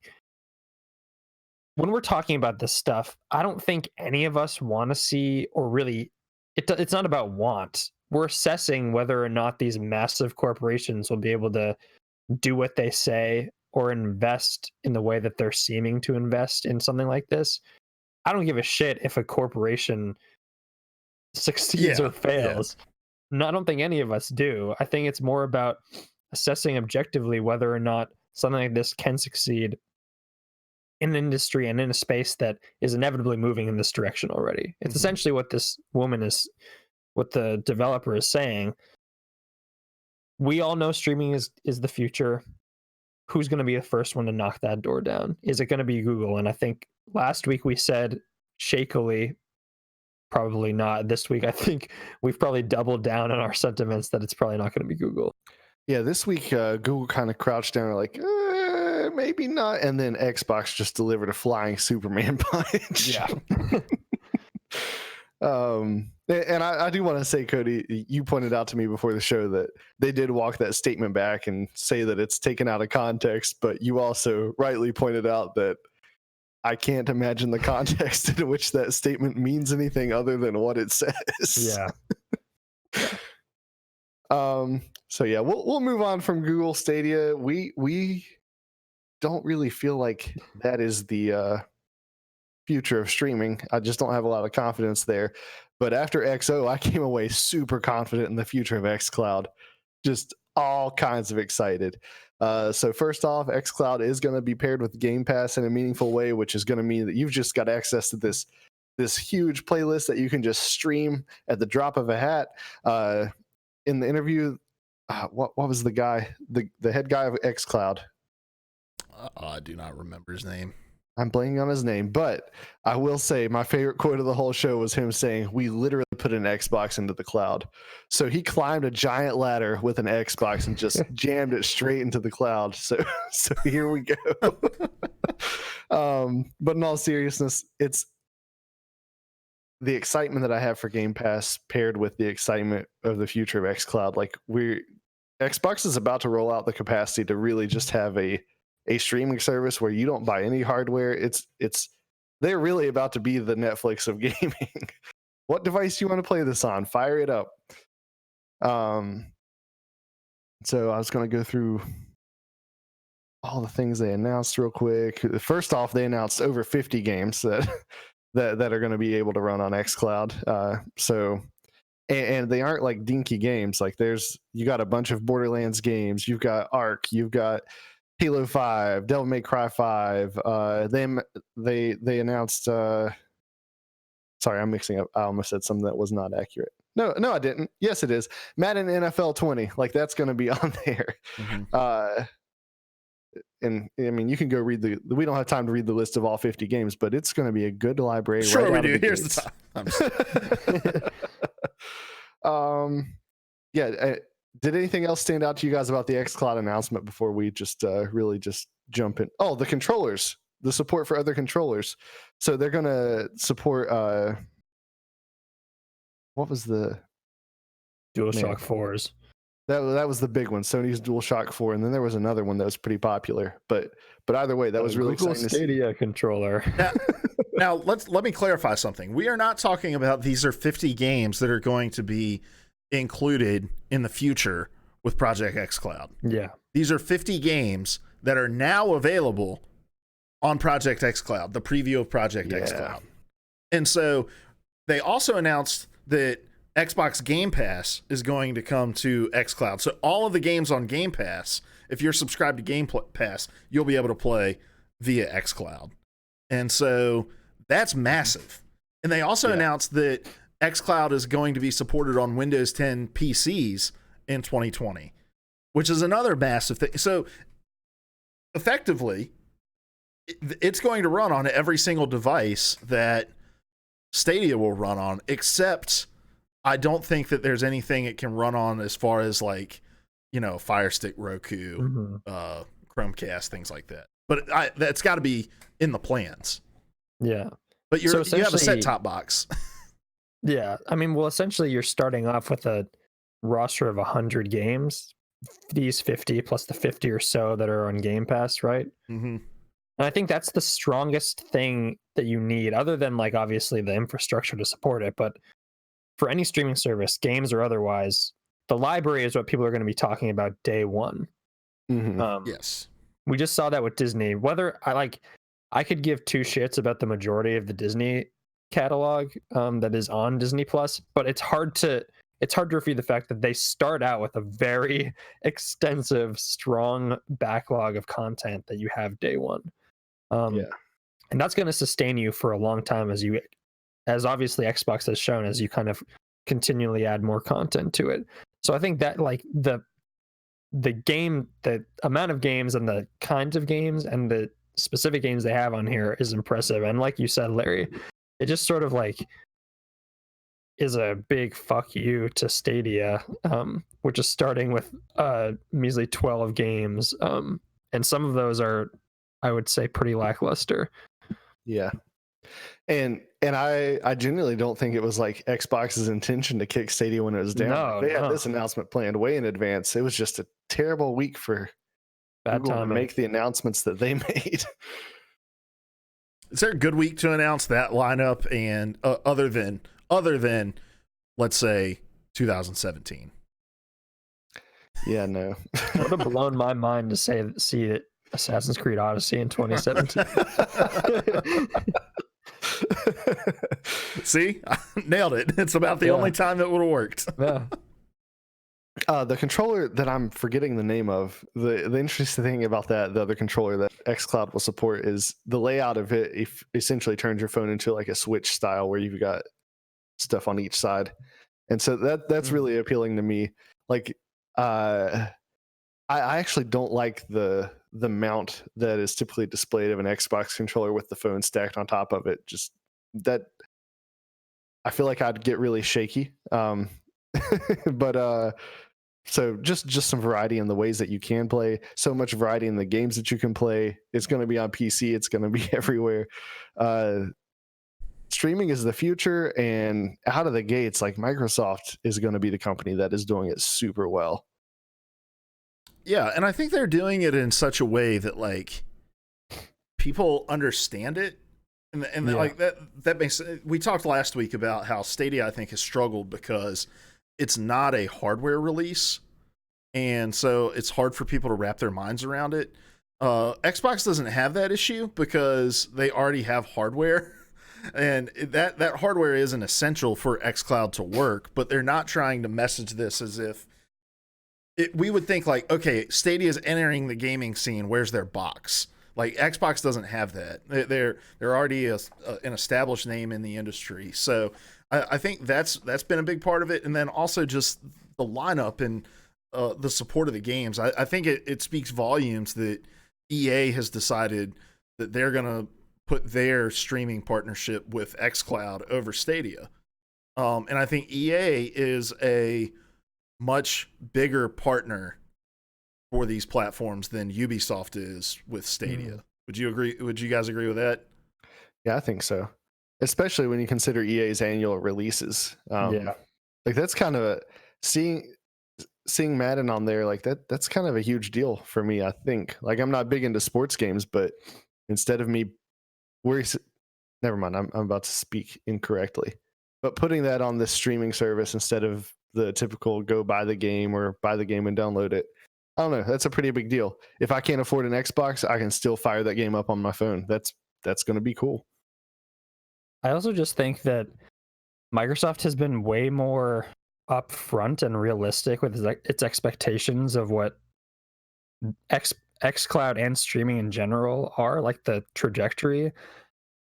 when we're talking about this stuff, I don't think any of us want to see, or really, it's not about want. We're assessing whether or not these massive corporations will be able to do what they say or invest in the way that they're seeming to invest in something like this. I don't give a shit if a corporation succeeds or fails. No, I don't think any of us do. I think it's more about assessing objectively whether or not something like this can succeed in an industry and in a space that is inevitably moving in this direction already. It's essentially what this woman is, what the developer is saying. We all know streaming is the future. Who's going to be the first one to knock that door down? Is it going to be Google? And I think last week we said shakily, probably not. This week, I think we've probably doubled down on our sentiments that it's probably not going to be Google. Yeah, this week Google kind of crouched down, like maybe not, and then Xbox just delivered a flying Superman punch. Yeah. And I do want to say, Cody, you pointed out to me before the show that they did walk that statement back and say that it's taken out of context, but you also rightly pointed out that I can't imagine the context in which that statement means anything other than what it says. Yeah. So yeah, we'll move on from Google Stadia. We don't really feel like that is the future of streaming. I just don't have a lot of confidence there. But after XO, I came away super confident in the future of xCloud. Just all kinds of excited. So first off, xCloud is going to be paired with Game Pass in a meaningful way, which is going to mean that you've just got access to this huge playlist that you can just stream at the drop of a hat. In the interview, what was the guy, the head guy of xCloud? I do not remember his name. I'm blanking on his name, but I will say my favorite quote of the whole show was him saying, "We literally put an Xbox into the cloud." So he climbed a giant ladder with an Xbox and just jammed it straight into the cloud. So here we go. But in all seriousness, it's the excitement that I have for Game Pass paired with the excitement of the future of xCloud. Like Xbox is about to roll out the capacity to really just have a streaming service where you don't buy any hardware. They're really about to be the Netflix of gaming. What device do you want to play this on? Fire it up. So I was going to go through all the things they announced real quick. First off, they announced over 50 games that are going to be able to run on xCloud. And they aren't like dinky games. Like you got a bunch of Borderlands games. You've got Ark. You've got Halo 5, Devil May Cry 5. They announced. Sorry, I'm mixing up. I almost said something that was not accurate. No, I didn't. Yes, it is. Madden NFL 20. Like that's going to be on there. Mm-hmm. And I mean, you can go read we don't have time to read the list of all 50 games, but it's going to be a good library. Sure, right we do. Here's gates. the top. Yeah. Did anything else stand out to you guys about the xCloud announcement before we just really just jump in? Oh, the controllers, the support for other controllers. So they're going to support, what was the DualShock 4s? That was the big one, Sony's DualShock 4, and then there was another one that was pretty popular. But either way, that was really Google exciting. Stadia controller. Now let me clarify something. We are not talking about these are 50 games that are going to be included in the future with Project xCloud. Yeah. These are 50 games that are now available on Project xCloud, the preview of Project xCloud. And so they also announced that Xbox Game Pass is going to come to xCloud. So all of the games on Game Pass, if you're subscribed to Game Pass, you'll be able to play via xCloud. And so that's massive. And they also announced that xCloud is going to be supported on Windows 10 PCs in 2020, which is another massive thing. So effectively, it's going to run on every single device that Stadia will run on, except I don't think that there's anything it can run on as far as like, Fire Stick, Roku, Chromecast, things like that. But that's got to be in the plans. Yeah. But you have a set-top box. Yeah. I mean, well, essentially you're starting off with a roster of 100 games, these 50 plus the 50 or so that are on Game Pass, right? Mm-hmm. And I think that's the strongest thing that you need, other than like obviously the infrastructure to support it. But for any streaming service, games or otherwise, the library is what people are going to be talking about day one. Mm-hmm. Yes. We just saw that with Disney. Whether I I could give two shits about the majority of the Disney catalog that is on Disney Plus, but it's hard to refute the fact that they start out with a very extensive, strong backlog of content that you have day one. And that's going to sustain you for a long time as obviously Xbox has shown, as you kind of continually add more content to it. So I think that like the amount of games and the kinds of games and the specific games they have on here is impressive. And like you said, Larry, it just sort of like is a big fuck you to Stadia, which is starting with measly 12 games. And some of those are, I would say, pretty lackluster. Yeah. And I genuinely don't think it was like Xbox's intention to kick Stadia when it was down. No, they had this announcement planned way in advance. It was just a terrible week for Google to make the announcements that they made. Is there a good week to announce that lineup and other than let's say 2017? Yeah, no. It would have blown my mind to see it Assassin's Creed Odyssey in 2017. See, I nailed it. It's about the only time it would have worked. Yeah. The controller that I'm forgetting the name of, the interesting thing about the other controller that xCloud will support is the layout of it essentially turns your phone into like a Switch style where you've got stuff on each side. And so that's really appealing to me. Like, I actually don't like the mount that is typically displayed of an Xbox controller with the phone stacked on top of it. Just that, I feel like I'd get really shaky. But so just some variety in the ways that you can play, so much variety in the games that you can play. It's going to be on PC. It's going to be everywhere. Streaming is the future, and out of the gates, like Microsoft is going to be the company that is doing it super well. Yeah, and I think they're doing it in such a way that like people understand it, and like that makes. We talked last week about how Stadia I think has struggled because it's not a hardware release, and so it's hard for people to wrap their minds around it. Xbox doesn't have that issue because they already have hardware, and that hardware isn't essential for xCloud to work, but they're not trying to message this as if we would think like, okay, Stadia is entering the gaming scene. Where's their box? Like Xbox doesn't have that. They're already an established name in the industry. So I think that's been a big part of it. And then also just the lineup and the support of the games. I think it speaks volumes that EA has decided that they're going to put their streaming partnership with xCloud over Stadia. And I think EA is a much bigger partner for these platforms than Ubisoft is with Stadia. Would you agree? Would you guys agree with that? Yeah, I think so. Especially when you consider EA's annual releases. Like that's kind of seeing Madden on there, like that's kind of a huge deal for me, I think. Like I'm not big into sports games, but instead of me never mind, I'm about to speak incorrectly. But putting that on this streaming service instead of the typical go buy the game or buy the game and download it, I don't know. That's a pretty big deal. If I can't afford an Xbox, I can still fire that game up on my phone. That's going to be cool. I also just think that Microsoft has been way more upfront and realistic with its expectations of what xCloud and streaming in general are, like the trajectory.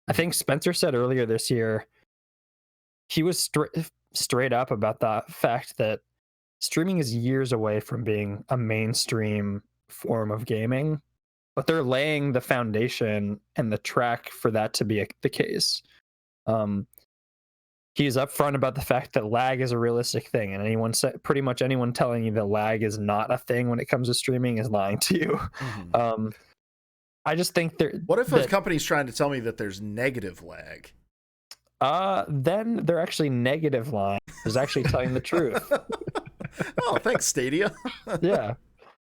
I think Spencer said earlier this year, he was straight up about the fact that streaming is years away from being a mainstream form of gaming, but they're laying the foundation and the track for that to be the case. He's upfront about the fact that lag is a realistic thing, and pretty much anyone telling you that lag is not a thing when it comes to streaming is lying to you. Mm-hmm. I just think what if a company's trying to tell me that there's negative lag? Then they're actually negative lying. Is actually telling the truth. Oh, thanks, Stadia. Yeah.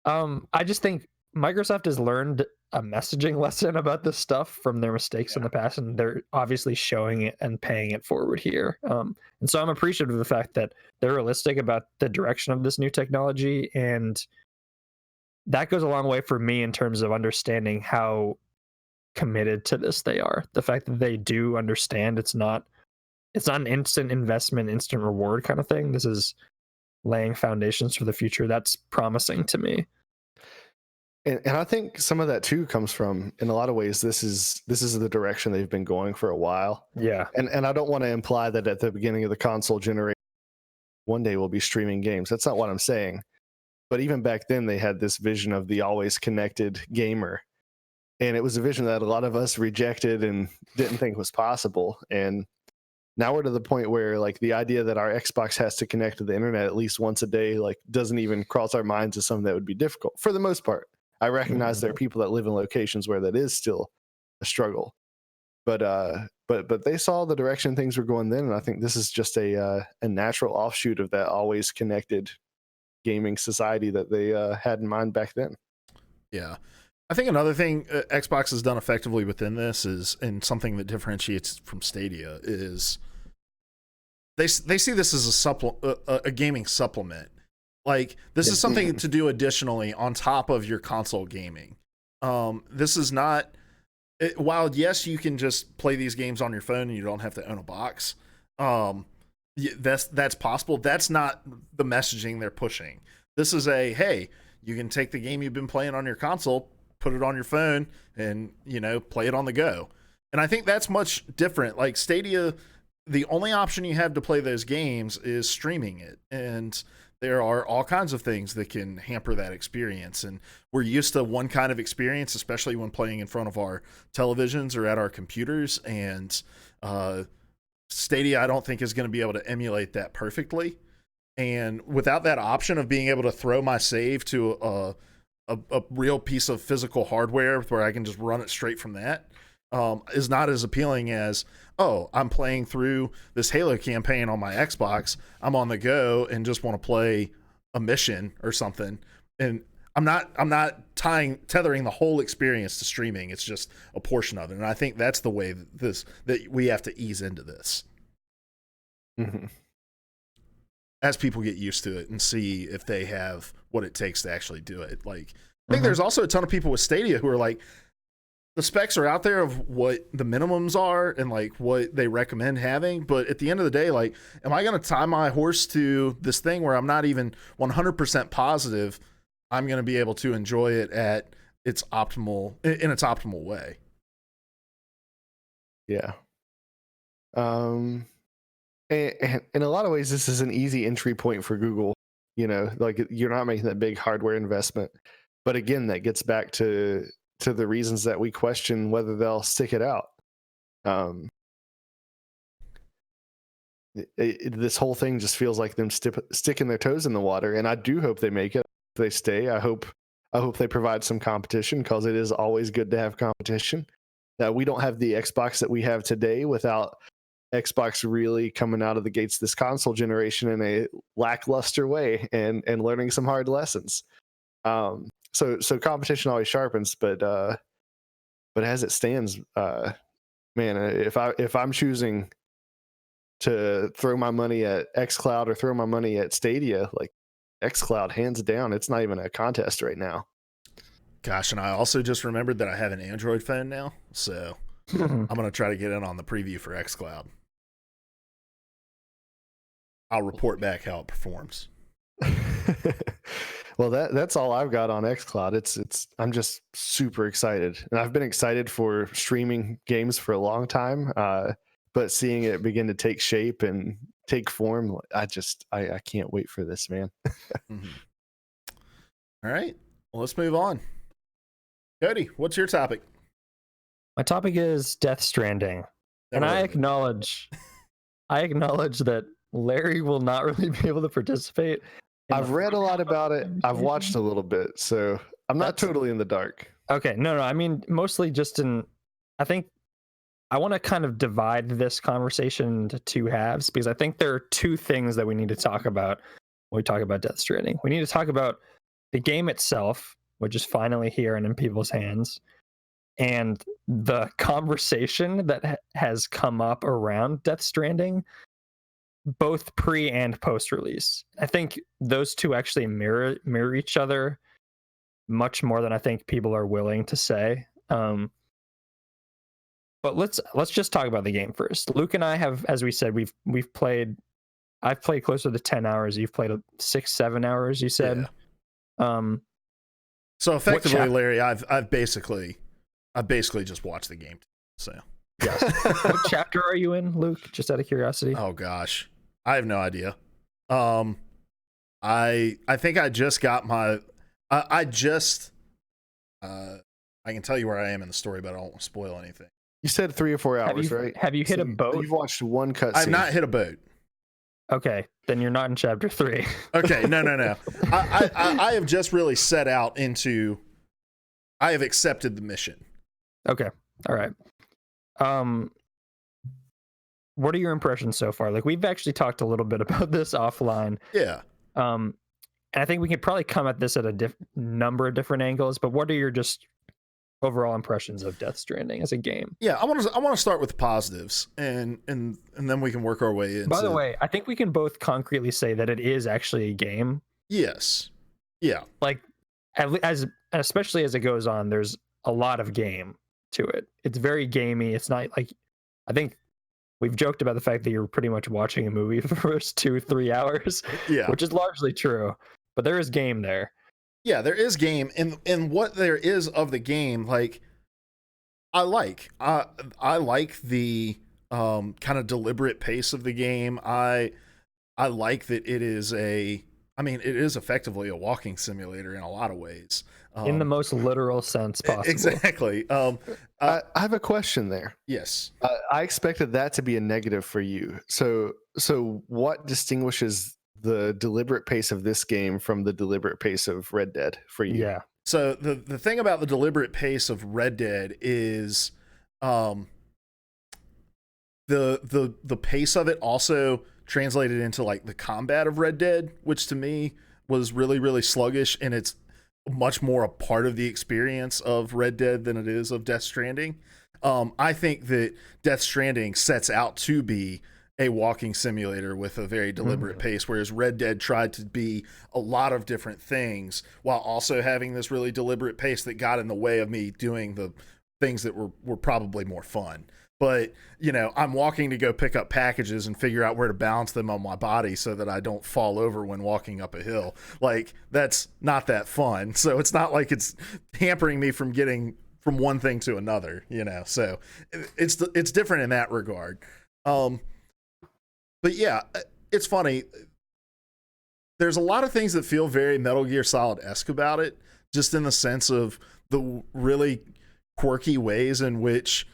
I just think Microsoft has learned a messaging lesson about this stuff from their mistakes in the past, and they're obviously showing it and paying it forward here. And so I'm appreciative of the fact that they're realistic about the direction of this new technology, and that goes a long way for me in terms of understanding how committed to this they are. The fact that they do understand it's not an instant investment, instant reward kind of thing. This is laying foundations for the future. That's promising to me. And I think some of that too comes from, in a lot of ways, this is the direction they've been going for a while. Yeah. And I don't want to imply that at the beginning of the console generation, one day we'll be streaming games. That's not what I'm saying. But even back then, they had this vision of the always connected gamer. And it was a vision that a lot of us rejected and didn't think was possible. And now we're to the point where, like, the idea that our Xbox has to connect to the internet at least once a day, like, doesn't even cross our minds as something that would be difficult for the most part. I recognize there are people that live in locations where that is still a struggle, but they saw the direction things were going then, and I think this is just a natural offshoot of that always connected gaming society that they had in mind back then. Yeah, I think another thing Xbox has done effectively within this is, and something that differentiates from Stadia, is they see this as a gaming supplement. Like, this is something to do additionally on top of your console gaming. This is not, while yes, you can just play these games on your phone and you don't have to own a box. That's possible. That's not the messaging they're pushing. This is hey, you can take the game you've been playing on your console, put it on your phone, and, play it on the go. And I think that's much different. Like, Stadia, the only option you have to play those games is streaming it. And there are all kinds of things that can hamper that experience. And we're used to one kind of experience, especially when playing in front of our televisions or at our computers. And Stadia, I don't think, is going to be able to emulate that perfectly. And without that option of being able to throw my save to a real piece of physical hardware where I can just run it straight from that, is not as appealing as, oh, I'm playing through this Halo campaign on my Xbox, I'm on the go and just want to play a mission or something. And I'm not tethering the whole experience to streaming. It's just a portion of it. And I think that's the way that we have to ease into this. Mm-hmm. As people get used to it and see if they have what it takes to actually do it. Like, I think there's also a ton of people with Stadia who are like, the specs are out there of what the minimums are and like what they recommend having. But at the end of the day, like, am I going to tie my horse to this thing where I'm not even 100% positive I'm going to be able to enjoy it at its optimal way? Yeah. And in a lot of ways, this is an easy entry point for Google. Like, you're not making that big hardware investment. But again, that gets back to the reasons that we question whether they'll stick it out. This whole thing just feels like them sticking their toes in the water, and I do hope they make it. If they stay, I hope they provide some competition, because it is always good to have competition. That we don't have the Xbox that we have today without Xbox really coming out of the gates this console generation in a lackluster way and learning some hard lessons. So competition always sharpens, but as it stands, man, if I'm choosing to throw my money at xCloud or throw my money at Stadia, like, xCloud, hands down, it's not even a contest right now. Gosh, and I also just remembered that I have an Android phone now, so I'm going to try to get in on the preview for xCloud. I'll report back how it performs. Well, that's all I've got on xCloud. I'm just super excited, and I've been excited for streaming games for a long time. But seeing it begin to take shape and take form, I can't wait for this, man. Mm-hmm. All right, well, let's move on. Cody, what's your topic? My topic is Death Stranding, and I acknowledge that Larry will not really be able to participate. I've read a lot about it. I've watched a little bit, so I'm not totally in the dark. Okay, no, I mean, mostly just I think I want to kind of divide this conversation into two halves, because I think there are two things that we need to talk about when we talk about Death Stranding. We need to talk about the game itself, which is finally here and in people's hands, and the conversation that has come up around Death Stranding, both pre and post release. I think those two actually mirror each other much more than I think people are willing to say. But let's just talk about the game first. Luke and I have, as we said, we've played. I've played closer to 10 hours. You've played 6-7 hours. You said. Yeah. So effectively, Larry, I've basically just watched the game. So. Yes. What chapter are you in, Luke? Just out of curiosity. Oh gosh, I have no idea. I think I just got my. I can tell you where I am in the story, but I don't want to spoil anything. You said 3 or 4 hours, right? Have you hit a boat? You've watched one cutscene. I've not hit a boat. Okay, then you're not in chapter 3. Okay, no. I have just really set out into. I have accepted the mission. Okay, all right. What are your impressions so far? Like, we've actually talked a little bit about this offline. Yeah. And I think we could probably come at this at a number of different angles. But what are your just overall impressions of Death Stranding as a game? Yeah, I want to start with positives, and then we can work our way into. By the way, I think we can both concretely say that it is actually a game. Yes. Yeah. Like, especially as it goes on, there's a lot of game to it. It's very gamey. It's not like, I think we've joked about the fact that you're pretty much watching a movie for the first 2-3 hours. Yeah. Which is largely true. But there is game there. Yeah, there is game, and what there is of the game, like, I like the kind of deliberate pace of the game. I like that it is it is effectively a walking simulator in a lot of ways. In the most literal sense possible. Exactly. I have a question there. Yes. I expected that to be a negative for you. So what distinguishes the deliberate pace of this game from the deliberate pace of Red Dead for you? Yeah. So the thing about the deliberate pace of Red Dead is the pace of it also translated into like the combat of Red Dead, which to me was really, really sluggish, and it's much more a part of the experience of Red Dead than it is of Death Stranding. I think that Death Stranding sets out to be a walking simulator with a very deliberate pace, whereas Red Dead tried to be a lot of different things while also having this really deliberate pace that got in the way of me doing the things that were probably more fun. But, you know, I'm walking to go pick up packages and figure out where to balance them on my body so that I don't fall over when walking up a hill. Like, that's not that fun. So it's not like it's hampering me from getting from one thing to another, you know. So it's different in that regard. But yeah, it's funny. There's a lot of things that feel very Metal Gear Solid-esque about it, just in the sense of the really quirky ways in which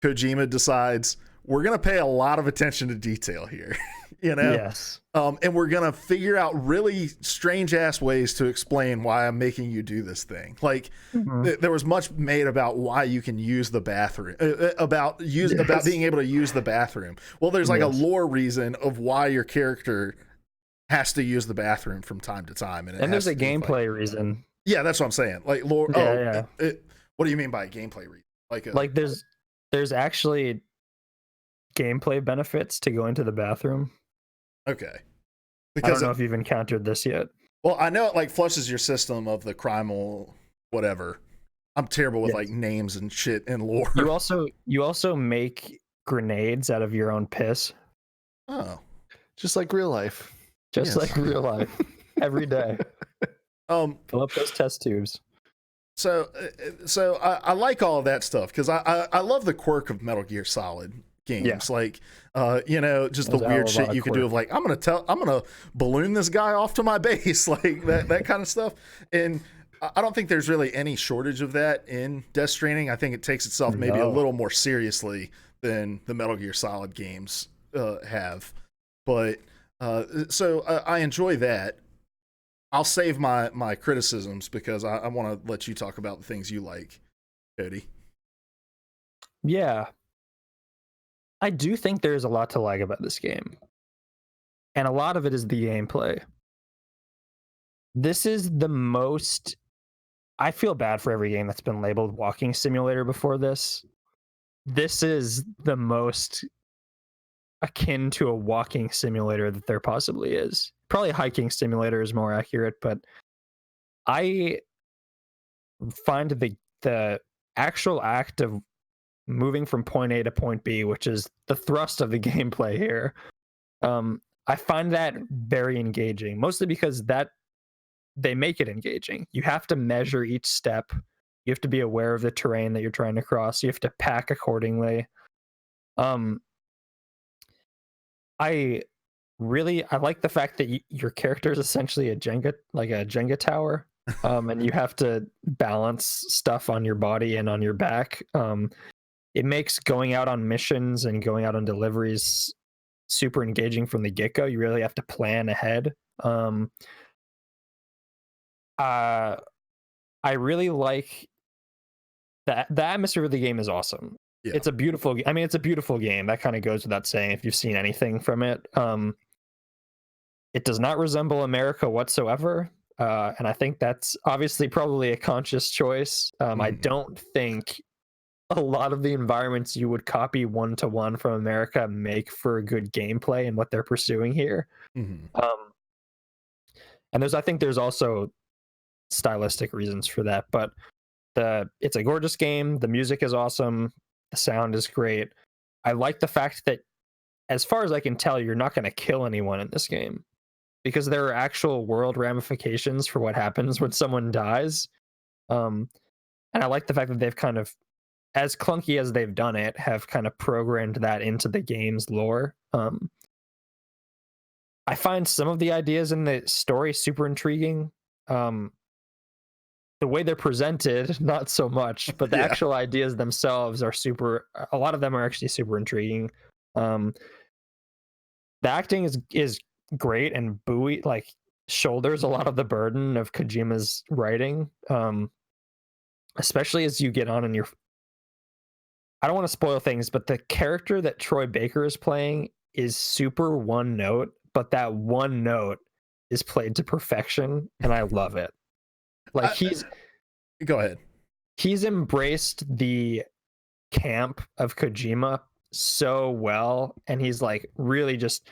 Kojima decides we're going to pay a lot of attention to detail here, you know? Yes. And we're going to figure out really strange ass ways to explain why I'm making you do this thing. Like there was much made about why you can use the bathroom, about being able to use the bathroom. Well, there's like a lore reason of why your character has to use the bathroom from time to time. And there's a gameplay reason. Yeah, that's what I'm saying. Like lore. What do you mean by a gameplay reason? Like there's actually gameplay benefits to going to the bathroom. Okay. Because I don't know if you've encountered this yet. Well, I know it like flushes your system of the criminal whatever. I'm terrible with like names and shit and lore. You also make grenades out of your own piss. Oh. Just like real life. Like real life. Every day. Fill up those test tubes. So I like all of that stuff because I love the quirk of Metal Gear Solid games. Like you know, just the weird shit you can do of like I'm gonna balloon this guy off to my base, like that kind of stuff. And I don't think there's really any shortage of that in Death Stranding. I think it takes itself maybe a little more seriously than the Metal Gear Solid games have. But so I enjoy that. I'll save my criticisms because I want to let you talk about the things you like, Cody. Yeah. I do think there's a lot to like about this game. And a lot of it is the gameplay. This is the most... I feel bad for every game that's been labeled walking simulator before this. This is the most akin to a walking simulator that there possibly is. Probably hiking simulator is more accurate, but I find the actual act of moving from point A to point B, which is the thrust of the gameplay here. I find that very engaging, mostly because that they make it engaging. You have to measure each step. You have to be aware of the terrain that you're trying to cross. You have to pack accordingly. I like the fact that your character is essentially a Jenga tower, and you have to balance stuff on your body and on your back. It makes going out on missions and going out on deliveries super engaging from the get-go. You really have to plan ahead. I really like that. The atmosphere of the game is awesome. Yeah. It's a beautiful game. That kind of goes without saying if you've seen anything from it. It does not resemble America whatsoever. And I think that's obviously probably a conscious choice. I don't think a lot of the environments you would copy one-to-one from America make for good gameplay and what they're pursuing here. And I think there's also stylistic reasons for that, but it's a gorgeous game. The music is awesome. The sound is great. I like the fact that, as far as I can tell, you're not going to kill anyone in this game, because there are actual world ramifications for what happens when someone dies. And I like the fact that they've kind of, as clunky as they've done it, have kind of programmed that into the game's lore. I find some of the ideas in the story super intriguing. The way they're presented, not so much, but the actual ideas themselves are a lot of them are actually super intriguing. The acting is great, and Bowie shoulders a lot of the burden of Kojima's writing, especially as you get on in I don't want to spoil things, but the character that Troy Baker is playing is super one note, but that one note is played to perfection, and I love it. Go ahead. He's embraced the camp of Kojima so well, and he's really just,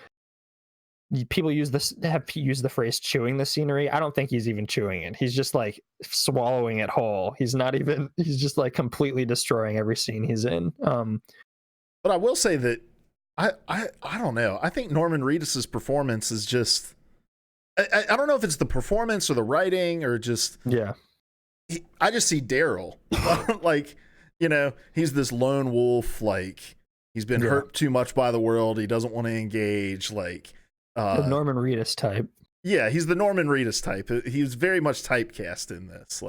people have used the phrase chewing the scenery. I don't think he's even chewing it. He's just swallowing it whole. He's just completely destroying every scene he's in. But I will say that I don't know. I think Norman Reedus's performance is just, I don't know if it's the performance or the writing or just, I just see Daryl he's this lone wolf, he's been hurt too much by the world. He doesn't want to engage, the Norman Reedus type. Yeah, he's the Norman Reedus type. He's very much typecast in this.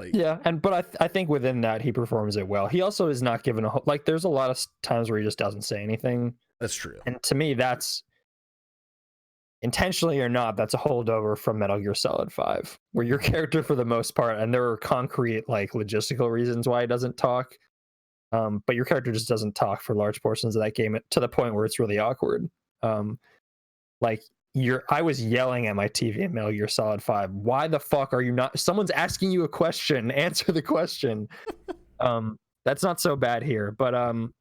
But I think within that he performs it well. He also is not given there's a lot of times where he just doesn't say anything. That's true. And to me, that's, intentionally or not, that's a holdover from Metal Gear Solid 5, where your character, for the most part, and there are concrete logistical reasons why he doesn't talk, but your character just doesn't talk for large portions of that game, to the point where it's really awkward. I was yelling at my TV in Metal Gear Solid 5. Why the fuck are you not? Someone's asking you a question. Answer the question. That's not so bad here, but I'm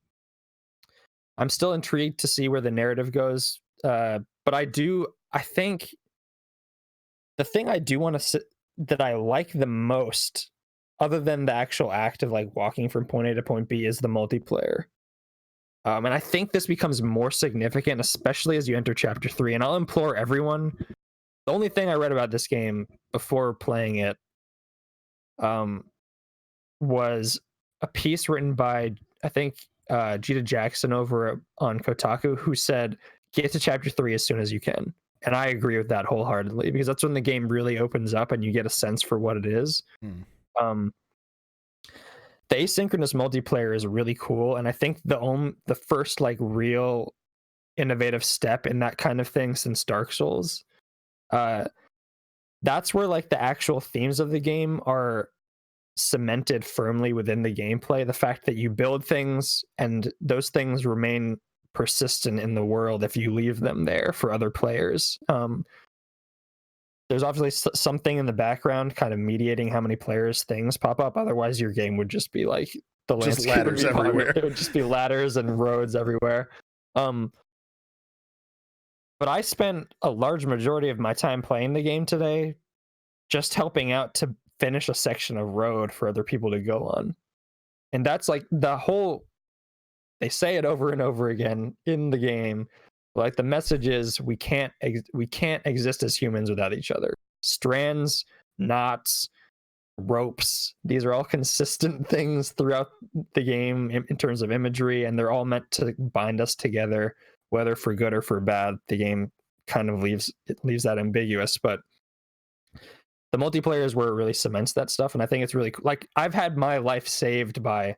still intrigued to see where the narrative goes. But I think the thing I do want to that I like the most, other than the actual act of walking from point A to point B, is the multiplayer. And I think this becomes more significant, especially as you enter Chapter 3. And I'll implore everyone, the only thing I read about this game before playing it was a piece written by, I think, Gita Jackson over on Kotaku, who said, get to Chapter 3 as soon as you can. And I agree with that wholeheartedly, because that's when the game really opens up and you get a sense for what it is. The asynchronous multiplayer is really cool, and I think the first real innovative step in that kind of thing since Dark Souls. That's where the actual themes of the game are cemented firmly within the gameplay. The fact that you build things and those things remain persistent in the world if you leave them there for other players. There's obviously something in the background kind of mediating how many players things pop up. Otherwise, your game would just be the just ladders everywhere. It would just be ladders and roads everywhere. But I spent a large majority of my time playing the game today just helping out to finish a section of road for other people to go on. And that's the whole they say it over and over again in the game. Like the message is we can't exist as humans without each other. Strands, knots, ropes, these are all consistent things throughout the game in terms of imagery, and they're all meant to bind us together, whether for good or for bad. The game kind of leaves that ambiguous, but the multiplayer is where it really cements that stuff. And I think it's really like I've had my life saved by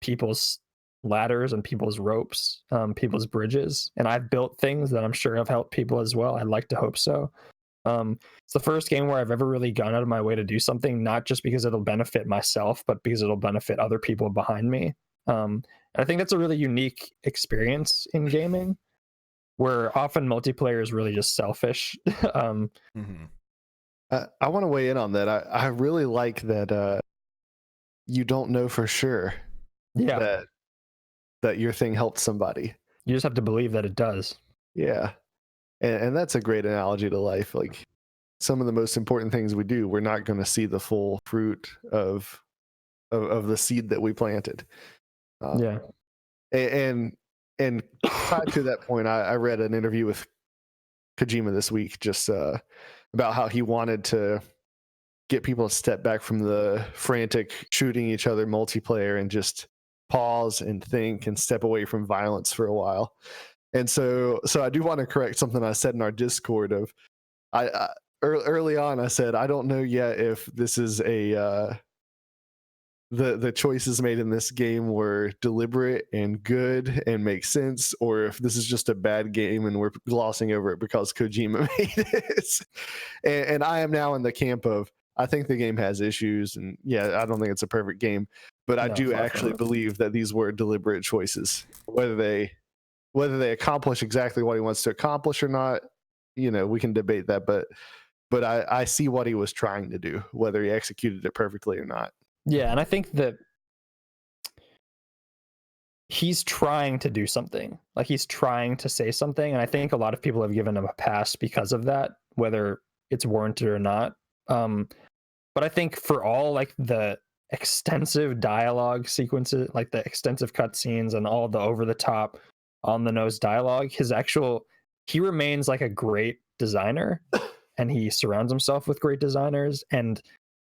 people's ladders and people's ropes, people's bridges, and I've built things that I'm sure have helped people as well. I'd like to hope so. It's the first game where I've ever really gone out of my way to do something, not just because it'll benefit myself, but because it'll benefit other people behind me. And I think that's a really unique experience in gaming, where often multiplayer is really just selfish. Mm-hmm. I want to weigh in on that. I really like that you don't know for sure that your thing helped somebody. You just have to believe that it does. Yeah. And that's a great analogy to life. Like some of the most important things we do, we're not going to see the full fruit of the seed that we planted. Yeah. And tied to that point, I read an interview with Kojima this week, just about how he wanted to get people to step back from the frantic shooting each other multiplayer and just pause and think and step away from violence for a while. And so I do want to correct something I said in our Discord of early on. I said, I don't know yet if this is the choices made in this game were deliberate and good and make sense, or if this is just a bad game and we're glossing over it because Kojima made it. And I am now in the camp of, I think the game has issues, and yeah, I don't think it's a perfect game, but I do actually believe that these were deliberate choices. Whether they accomplish exactly what he wants to accomplish or not, we can debate that, but I see what he was trying to do, whether he executed it perfectly or not. Yeah, and I think that he's trying to do something. Like he's trying to say something, and I think a lot of people have given him a pass because of that, whether it's warranted or not. But I think for all like the extensive dialogue sequences, like the extensive cutscenes and all the over the top, on the nose dialogue, he remains like a great designer, and he surrounds himself with great designers. And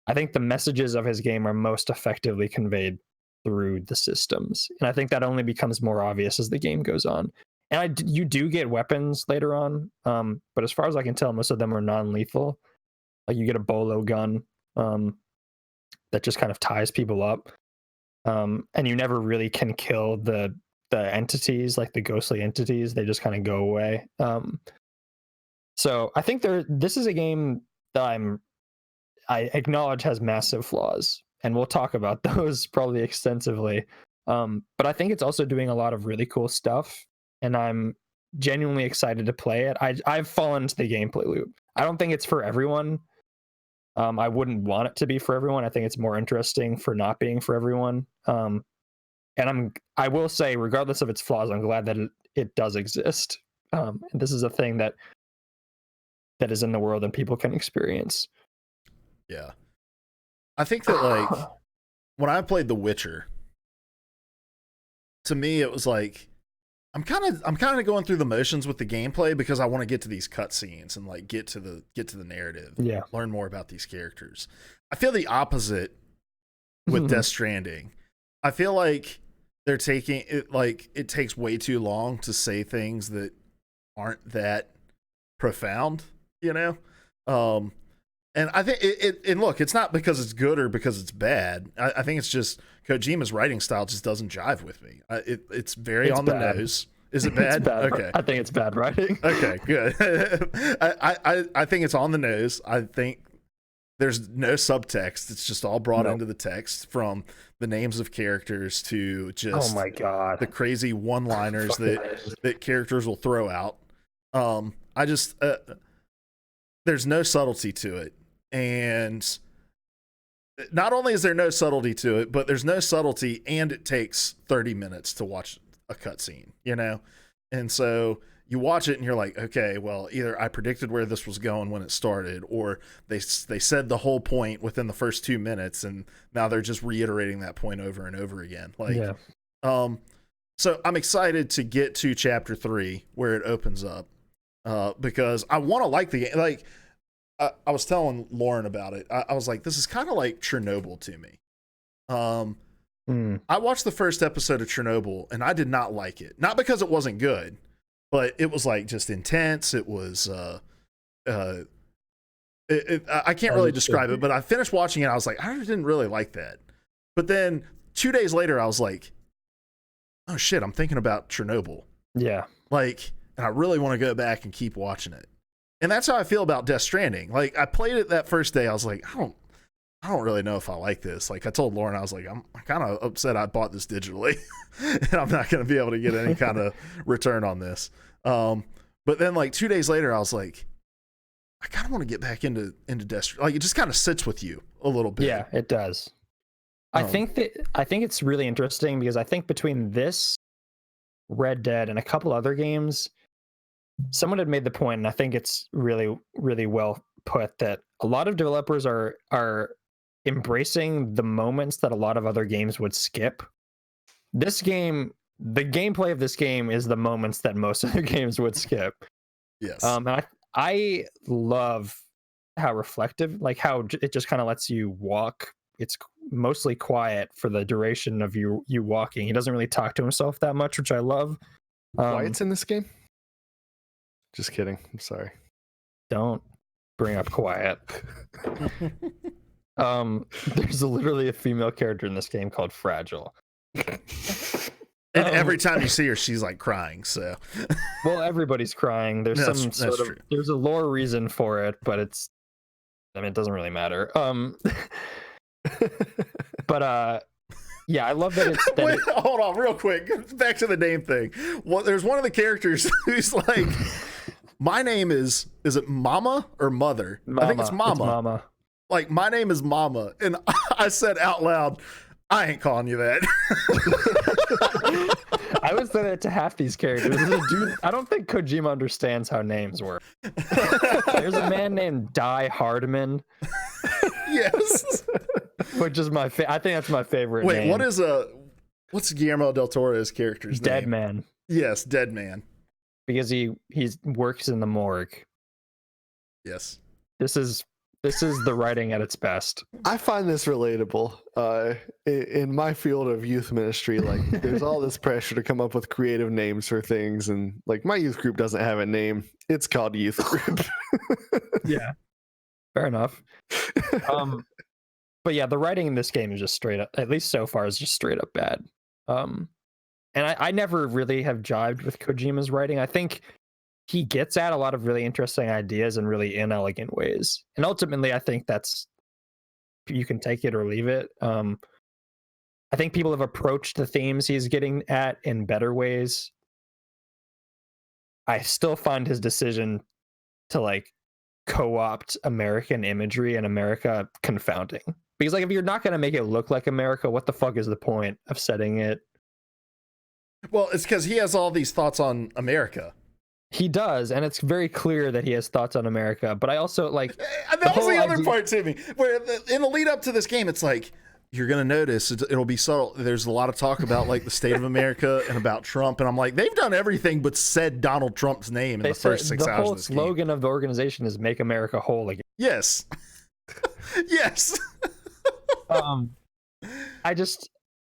I think the messages of his game are most effectively conveyed through the systems. And I think that only becomes more obvious as the game goes on. And you do get weapons later on, but as far as I can tell, most of them are non-lethal. Like you get a bolo gun that just kind of ties people up, and you never really can kill the entities, like the ghostly entities. They just kind of go away. So I think this is a game that I acknowledge has massive flaws, and we'll talk about those probably extensively. But I think it's also doing a lot of really cool stuff, and I'm genuinely excited to play it. I've fallen into the gameplay loop. I don't think it's for everyone. I wouldn't want it to be for everyone. I think it's more interesting for not being for everyone. And I will say, regardless of its flaws, I'm glad that it does exist. And this is a thing that is in the world and people can experience. Yeah. I think that like when I played The Witcher, to me it was like I'm kind of going through the motions with the gameplay because I want to get to these cutscenes and like get to the narrative. Yeah. Learn more about these characters. I feel the opposite with Death Stranding. I feel like they're taking it, like it takes way too long to say things that aren't that profound, And I think and look, it's not because it's good or because it's bad. I think it's just Kojima's writing style just doesn't jive with me. It's very on the nose. Is it bad? It's bad. Okay. I think it's bad writing. Okay, good. I think it's on the nose. I think there's no subtext. It's just all brought into the text, from the names of characters to just oh my god, the crazy one-liners that characters will throw out. I just there's no subtlety to it. And not only is there no subtlety to it, but there's no subtlety, and it takes 30 minutes to watch a cutscene, And so you watch it and you're like, okay, well, either I predicted where this was going when it started, or they said the whole point within the first 2 minutes, and now they're just reiterating that point over and over again. Like, So I'm excited to get to chapter 3 where it opens up, because I want to like the game. Like I was telling Lauren about it. I was like, this is kind of like Chernobyl to me. I watched the first episode of Chernobyl and I did not like it. Not because it wasn't good, but it was like just intense. It was I can't really describe it, but I finished watching it. I was like, I didn't really like that. But then 2 days later, I was like, oh shit, I'm thinking about Chernobyl. Yeah. Like, and I really want to go back and keep watching it. And that's how I feel about Death Stranding. Like, I played it that first day. I was like, I don't really know if I like this. Like, I told Lauren, I was like, I'm kind of upset I bought this digitally and I'm not going to be able to get any kind of return on this. But then like 2 days later, I was like, I kind of want to get back into Death Stranding. Like, it just kind of sits with you a little bit. Yeah, it does. I think it's really interesting because I think between this, Red Dead, and a couple other games, someone had made the point, and I think it's really, really well put, that a lot of developers are embracing the moments that a lot of other games would skip. This game, the gameplay of this game is the moments that most other games would skip. Yes. And I love how reflective, like how it just kind of lets you walk. It's mostly quiet for the duration of you walking. He doesn't really talk to himself that much, which I love. Quiet's in this game? Just kidding. I'm sorry. Don't bring up quiet. There's literally a female character in this game called Fragile. And every time you see her, she's like crying. So, well, everybody's crying. There's there's a lore reason for it, but it doesn't really matter. But yeah, I love that it's Wait, hold on real quick, back to the name thing. Well, there's one of the characters who's like, my name is it Mama or Mother? I think it's Mama. It's Mama. Like, my name is Mama, and I said out loud, I ain't calling you that. I would say that to half these characters. Dude, I don't think Kojima understands how names work. There's a man named Die Hardman. Yes. Which is I think that's my favorite Wait, name. what's Guillermo del Toro's character's name? Dead Man. Yes, Dead Man. Because he works in the morgue. Yes. This is the writing at its best. I find this relatable. In my field of youth ministry, like, there's all this pressure to come up with creative names for things, and like, my youth group doesn't have a name. It's called youth group. Yeah. Fair enough. But yeah, the writing in this game is just straight up, at least so far, is just straight up bad. And I never really have jived with Kojima's writing. I think he gets at a lot of really interesting ideas in really inelegant ways. And ultimately, I think you can take it or leave it. I think people have approached the themes he's getting at in better ways. I still find his decision to like co-opt American imagery and America confounding. Because like, if you're not going to make it look like America, what the fuck is the point of setting it? Well, it's because he has all these thoughts on America. He does, and it's very clear that he has thoughts on America. But I also like that was the other part to me, where in the lead up to this game, it's like, you're gonna notice it'll be subtle. There's a lot of talk about like the state of America and about Trump, and I'm like, they've done everything but said Donald Trump's name in the first 6 hours of this game. The whole slogan of the organization is "Make America Whole Again." Yes, yes.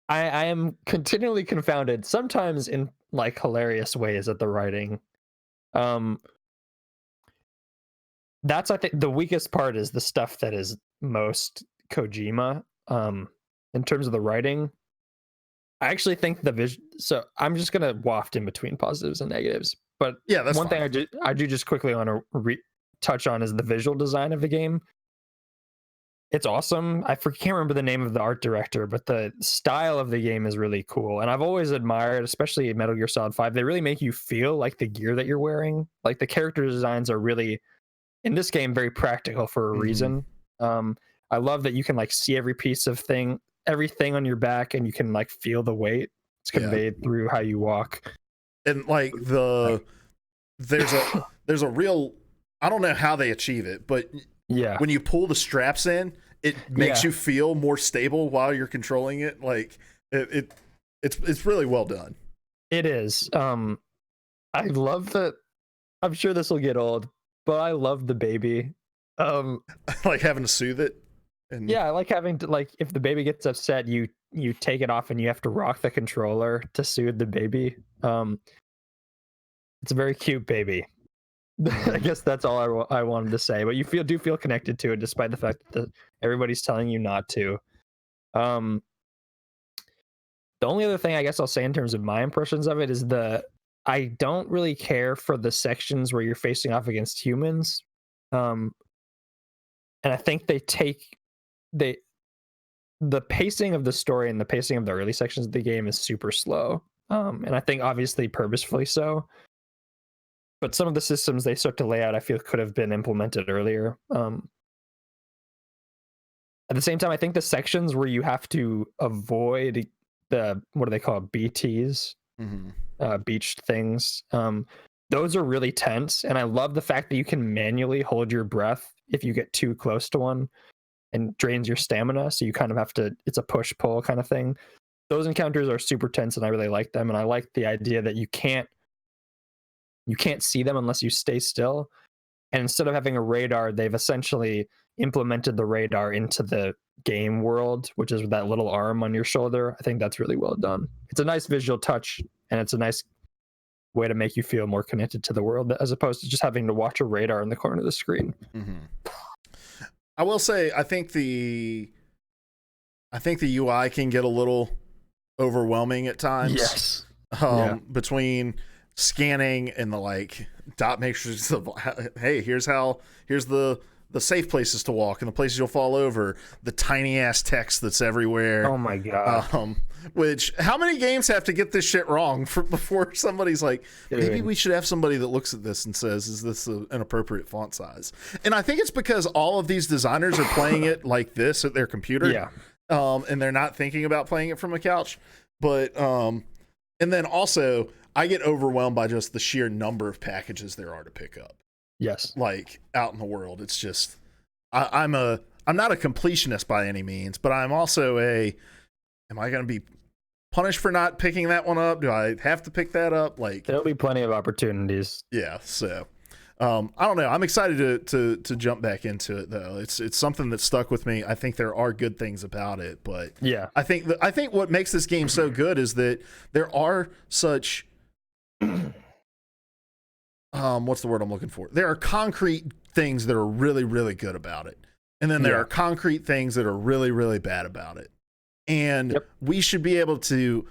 I am continually confounded, sometimes in like hilarious ways, at the writing. That's, I think, the weakest part is the stuff that is most Kojima. In terms of the writing, I actually think the vision. So I'm just gonna waft in between positives and negatives. But yeah, that's one fine. thing I do just quickly want to touch on is the visual design of the game. It's awesome. I can't remember the name of the art director, but the style of the game is really cool. And I've always admired, especially in Metal Gear Solid 5, they really make you feel like the gear that you're wearing. Like, the character designs are really, in this game, very practical for a reason. I love that you can like see every piece of everything on your back, and you can like feel the weight. It's conveyed through how you walk. And like there's a real, I don't know how they achieve it, but yeah, when you pull the straps in, it makes you feel more stable while you're controlling it. Like it's really well done. It is. I love that. I'm sure this will get old, but I love the baby. Like having to soothe it. And Yeah, I like having to, like, if the baby gets upset, you take it off and you have to rock the controller to soothe the baby. It's a very cute baby. I guess that's all I wanted to say. But you do feel connected to it, despite the fact that everybody's telling you not to. The only other thing I guess I'll say in terms of my impressions of it is I don't really care for the sections where you're facing off against humans. And I think the pacing of the story and the pacing of the early sections of the game is super slow. And I think obviously purposefully so. But some of the systems they start to lay out, I feel could have been implemented earlier. At the same time, I think the sections where you have to avoid what do they call it? BTs, beached things. Those are really tense, and I love the fact that you can manually hold your breath if you get too close to one, and drains your stamina. So you kind of have to. It's a push-pull kind of thing. Those encounters are super tense, and I really like them. And I like the idea that you can't see them unless you stay still. And instead of having a radar, they've essentially implemented the radar into the game world, which is that little arm on your shoulder. I think that's really well done. It's a nice visual touch, and it's a nice way to make you feel more connected to the world, as opposed to just having to watch a radar in the corner of the screen. I will say, I think the UI can get a little overwhelming at times. Yes. Between scanning and the like dot matrix of, hey, here's the safe places to walk and the places you'll fall over, the tiny ass text that's everywhere. Oh my god. Which, how many games have to get this shit wrong before somebody's like, maybe we should have somebody that looks at this and says, is this an appropriate font size? And I think it's because all of these designers are playing it like this at their computer. Yeah. And they're not thinking about playing it from a couch. But and then also I get overwhelmed by just the sheer number of packages there are to pick up. Yes. Like out in the world. It's just I'm not a completionist by any means, but I'm also am I going to be punished for not picking that one up? Do I have to pick that up? Like, there'll be plenty of opportunities. Yeah, so I don't know. I'm excited to jump back into it though. It's something that stuck with me. I think there are good things about it, but yeah, I think what makes this game so good is that there are such what's the word I'm looking for? There are concrete things that are really, really good about it. And then there are concrete things that are really, really bad about it. And we should be able to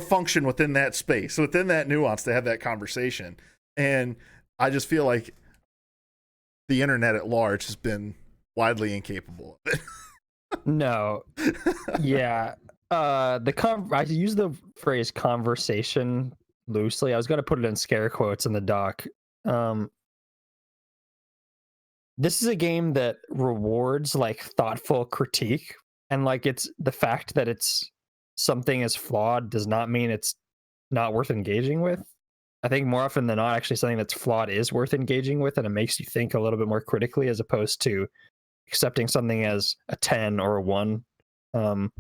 function within that space, within that nuance, to have that conversation. And I just feel like the internet at large has been widely incapable of it. No. Yeah. I use the phrase conversation loosely. I was going to put it in scare quotes in the doc. This is a game that rewards like thoughtful critique, and like it's the fact that it's something is flawed does not mean it's not worth engaging with. I think more often than not, actually something that's flawed is worth engaging with, and it makes you think a little bit more critically as opposed to accepting something as a 10 or a 1. And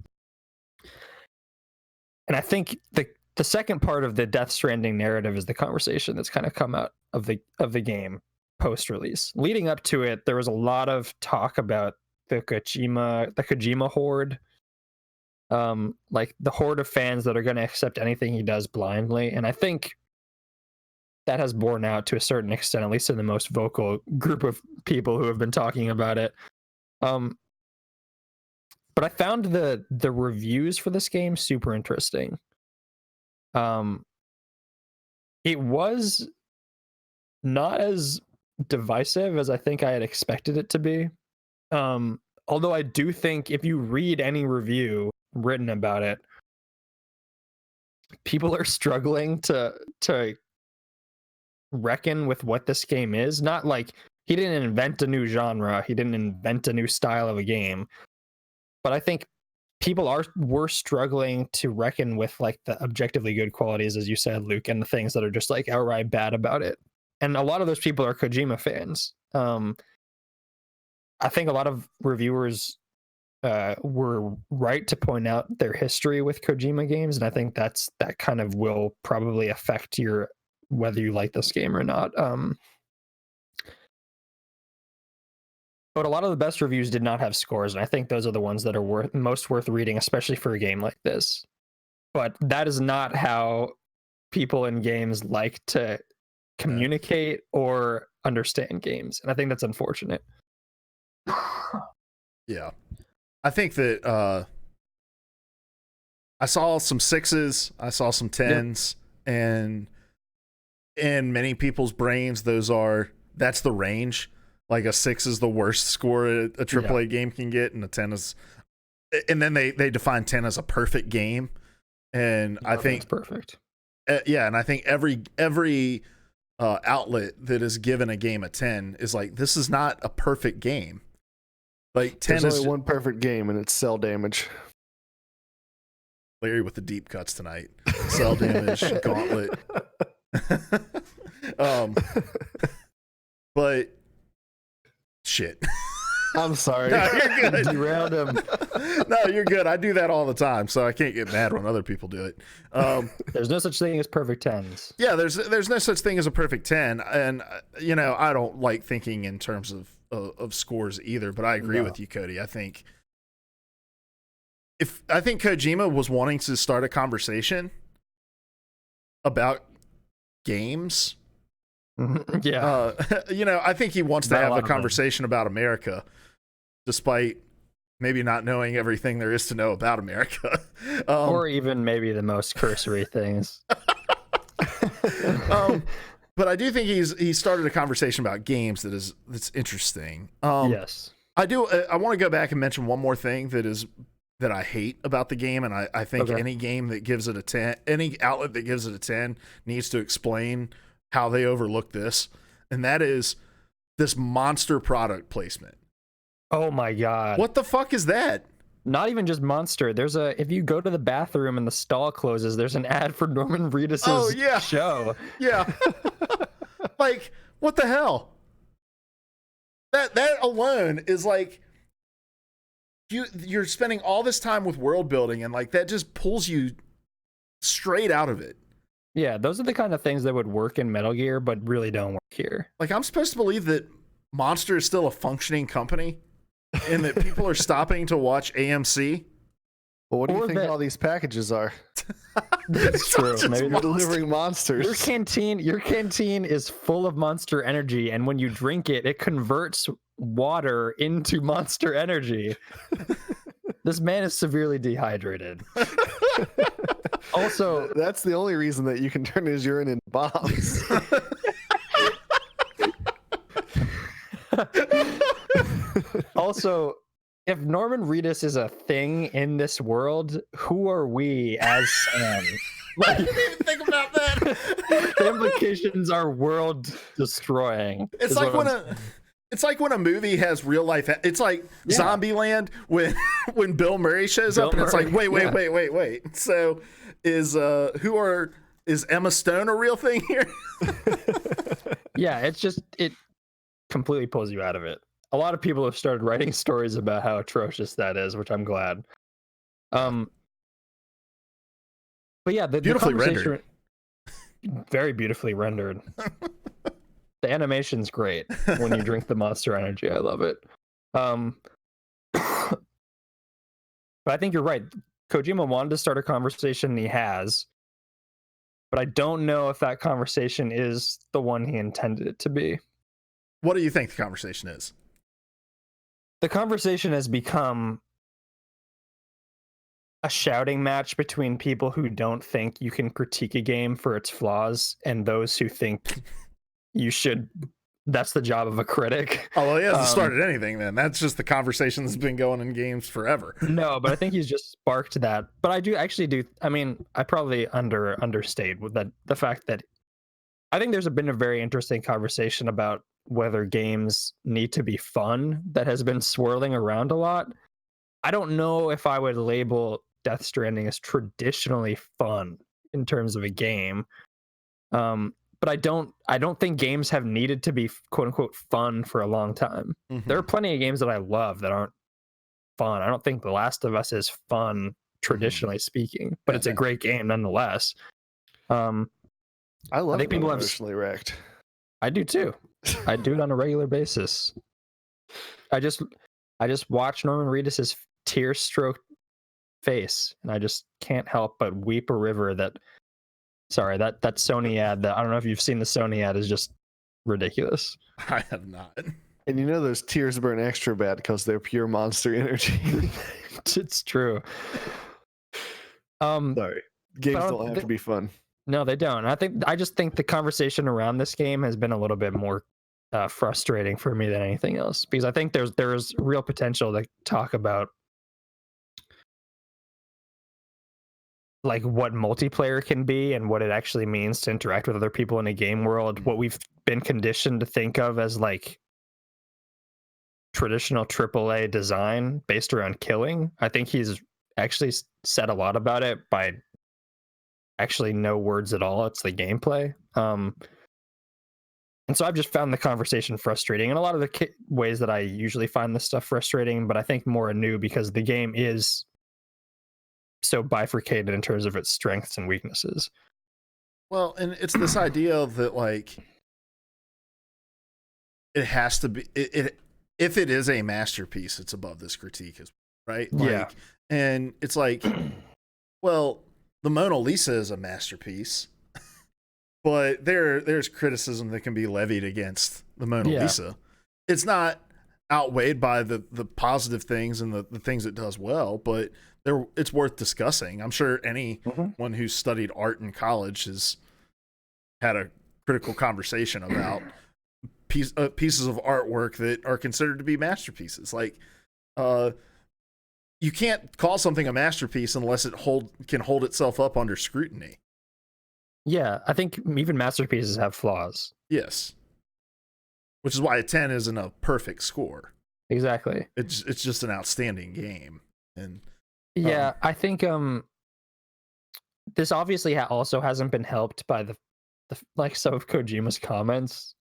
I think the second part of the Death Stranding narrative is the conversation that's kind of come out of the game post-release. Leading up to it, there was a lot of talk about the Kojima horde, like the horde of fans that are going to accept anything he does blindly. And I think that has borne out to a certain extent, at least in the most vocal group of people who have been talking about it. But I found the reviews for this game super interesting. It was not as divisive as I think I had expected it to be. Although I do think if you read any review written about it, people are struggling to reckon with what this game is. Not like he didn't invent a new genre, he didn't invent a new style of a game, but I think people were struggling to reckon with like the objectively good qualities, as you said, Luke, and the things that are just like outright bad about it. And a lot of those people are Kojima fans. I think a lot of reviewers were right to point out their history with Kojima games, and I think that kind of will probably affect your whether you like this game or not. But a lot of the best reviews did not have scores, and I think those are the ones that are most worth reading, especially for a game like this. But that is not how people in games like to communicate or understand games, and I think that's unfortunate. Yeah. I think that I saw some 6s, I saw some 10s, and in many people's brains, that's the range. Like a 6 is the worst score a AAA game can get, and a 10 is, and then they define 10 as a perfect game, and I think it's perfect. And I think every outlet that is given a game a 10 is like, this is not a perfect game. Like 10 There's is only one perfect game, and it's cell damage. Larry with the deep cuts tonight. Cell damage, gauntlet. But shit. I'm sorry. No, you're good. Derailed him. No, you're good. I do that all the time, so I can't get mad when other people do it. There's no such thing as perfect 10s. Yeah, there's no such thing as a perfect 10, and I don't like thinking in terms of scores either. But I agree with you, Cody. I think Kojima was wanting to start a conversation about games. Yeah. I think he wants to have a conversation about America, despite maybe not knowing everything there is to know about America. Or even maybe the most cursory things. But I do think he started a conversation about games that's interesting. Yes. I want to go back and mention one more thing that I hate about the game, and I think any game that gives it a 10, any outlet that gives it a 10 needs to explain how they overlook this, and that is this monster product placement. Oh my god. What the fuck is that? Not even just monster. If you go to the bathroom and the stall closes, there's an ad for Norman Reedus' show. Yeah. Like, what the hell? That alone is like, you're spending all this time with world building, and like that just pulls you straight out of it. Yeah, those are the kind of things that would work in Metal Gear, but really don't work here. Like, I'm supposed to believe that Monster is still a functioning company and that people are stopping to watch AMC. Well, what do you think all these packages are? That's true. Maybe they're delivering monsters. Your canteen is full of Monster Energy, and when you drink it, it converts water into Monster Energy. This man is severely dehydrated. Also, that's the only reason that you can turn his urine into bombs. Also, if Norman Reedus is a thing in this world, who are we as Sam? I didn't even think about that. The implications are world destroying. It's like when a movie has real life. It's like Zombieland when Bill Murray shows up, and it's like, wait. So is Emma Stone a real thing here? Yeah, it completely pulls you out of it. A lot of people have started writing stories about how atrocious that is, which I'm glad. But yeah, the beautifully conversation, rendered. Very beautifully rendered. The animation's great when you drink the Monster Energy. I love it. But I think you're right. Kojima wanted to start a conversation, and he has. But I don't know if that conversation is the one he intended it to be. What do you think the conversation is? The conversation has become a shouting match between people who don't think you can critique a game for its flaws and those who think you should. That's the job of a critic. Oh, well, he hasn't started anything then. That's just the conversation that's been going in games forever. No, but I think he's just sparked that. But I do. I mean, I probably understate with that the fact that I think there's been a very interesting conversation about whether games need to be fun that has been swirling around a lot. I don't know if I would label Death Stranding as traditionally fun in terms of a game. But I don't think games have needed to be quote unquote fun for a long time. Mm-hmm. There are plenty of games that I love that aren't fun. I don't think The Last of Us is fun traditionally speaking, but it's a great game nonetheless. I love think people have emotionally wrecked. I do too. I do it on a regular basis. I just watch Norman Reedus's tear-stroked face, and I just can't help but weep a river. That Sony ad, that I don't know if you've seen the Sony ad, is just ridiculous. I have not. And you know those tears burn extra bad because they're pure monster energy. It's true. Sorry, games don't have to be fun. No, they don't. I just think the conversation around this game has been a little bit more frustrating for me than anything else, because I think there's real potential to talk about like what multiplayer can be and what it actually means to interact with other people in a game world. What we've been conditioned to think of as like traditional AAA design based around killing. I think he's actually said a lot about it by actually no words at all. It's the gameplay. And so I've just found the conversation frustrating in a lot of the ways that I usually find this stuff frustrating, but I think more anew because the game is so bifurcated in terms of its strengths and weaknesses. Well, and it's this idea that like it has to be if it is a masterpiece, it's above this critique, right? Like, yeah. And it's like, well, the Mona Lisa is a masterpiece, but there's criticism that can be levied against the Mona Lisa. It's not outweighed by the positive things and the things it does well, but it's worth discussing. I'm sure anyone who's studied art in college has had a critical conversation about pieces of artwork that are considered to be masterpieces. Like, you can't call something a masterpiece unless it can hold itself up under scrutiny. Yeah, I think even masterpieces have flaws. Yes. Which is why a 10 isn't a perfect score. Exactly. It's just an outstanding game. And yeah, I think this obviously also hasn't been helped by the like some of Kojima's comments.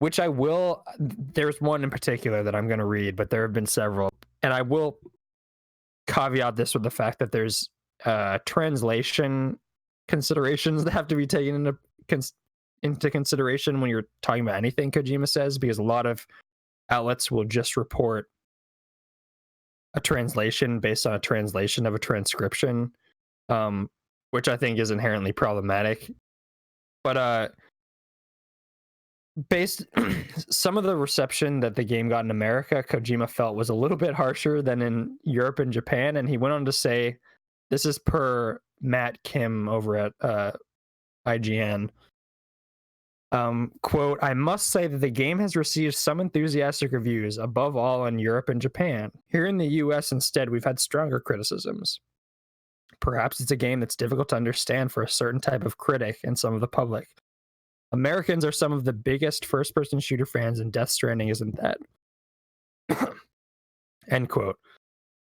Which there's one in particular that I'm going to read, but there have been several. And I will caveat this with the fact that there's translation considerations that have to be taken into consideration when you're talking about anything Kojima says, because a lot of outlets will just report a translation based on a translation of a transcription, which I think is inherently problematic. But based some of the reception that the game got in America, Kojima felt was a little bit harsher than in Europe and Japan, and he went on to say, this is per Matt Kim over at IGN, quote, I must say that the game has received some enthusiastic reviews, above all in Europe and Japan. Here in the US instead, we've had stronger criticisms. Perhaps it's a game that's difficult to understand for a certain type of critic and some of the public. Americans are some of the biggest first-person shooter fans, and Death Stranding isn't that. End quote.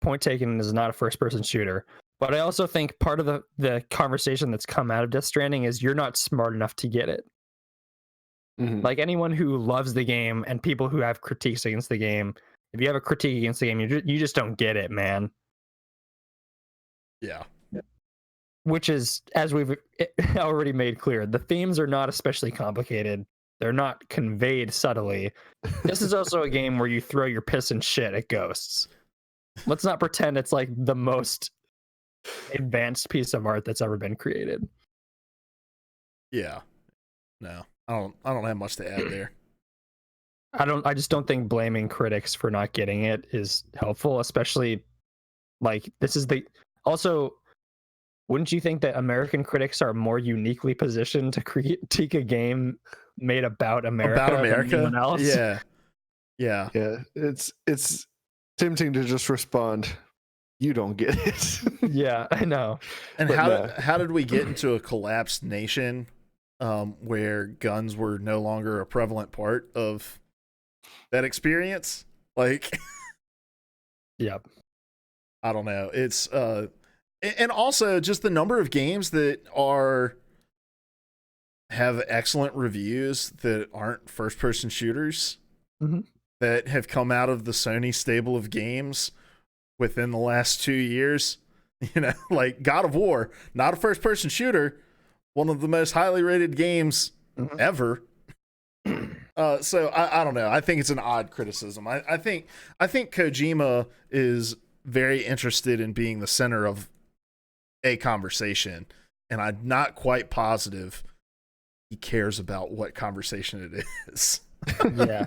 Point taken, is not a first-person shooter. But I also think part of the conversation that's come out of Death Stranding is you're not smart enough to get it. Mm-hmm. Like anyone who loves the game and people who have critiques against the game, if you have a critique against the game, you just don't get it, man. Yeah. Which is, as we've already made clear, the themes are not especially complicated. They're not conveyed subtly. This is also a game where you throw your piss and shit at ghosts. Let's not pretend it's like the most advanced piece of art that's ever been created. Yeah. No, I don't have much to add there. I just don't think blaming critics for not getting it is helpful, especially like this is also, wouldn't you think that American critics are more uniquely positioned to critique a game made about America than anyone else? Yeah. It's tempting to just respond, you don't get it. Yeah, I know. And how did we get into a collapsed nation where guns were no longer a prevalent part of that experience? Like, yep. I don't know. It's and also just the number of games that have excellent reviews that aren't first-person shooters. Mm-hmm. that have come out of the Sony stable of games within the last 2 years. You know, like God of War, not a first-person shooter, one of the most highly rated games ever. So I don't know. I think it's an odd criticism. I think Kojima is very interested in being the center of a conversation, and I'm not quite positive he cares about what conversation it is. Yeah.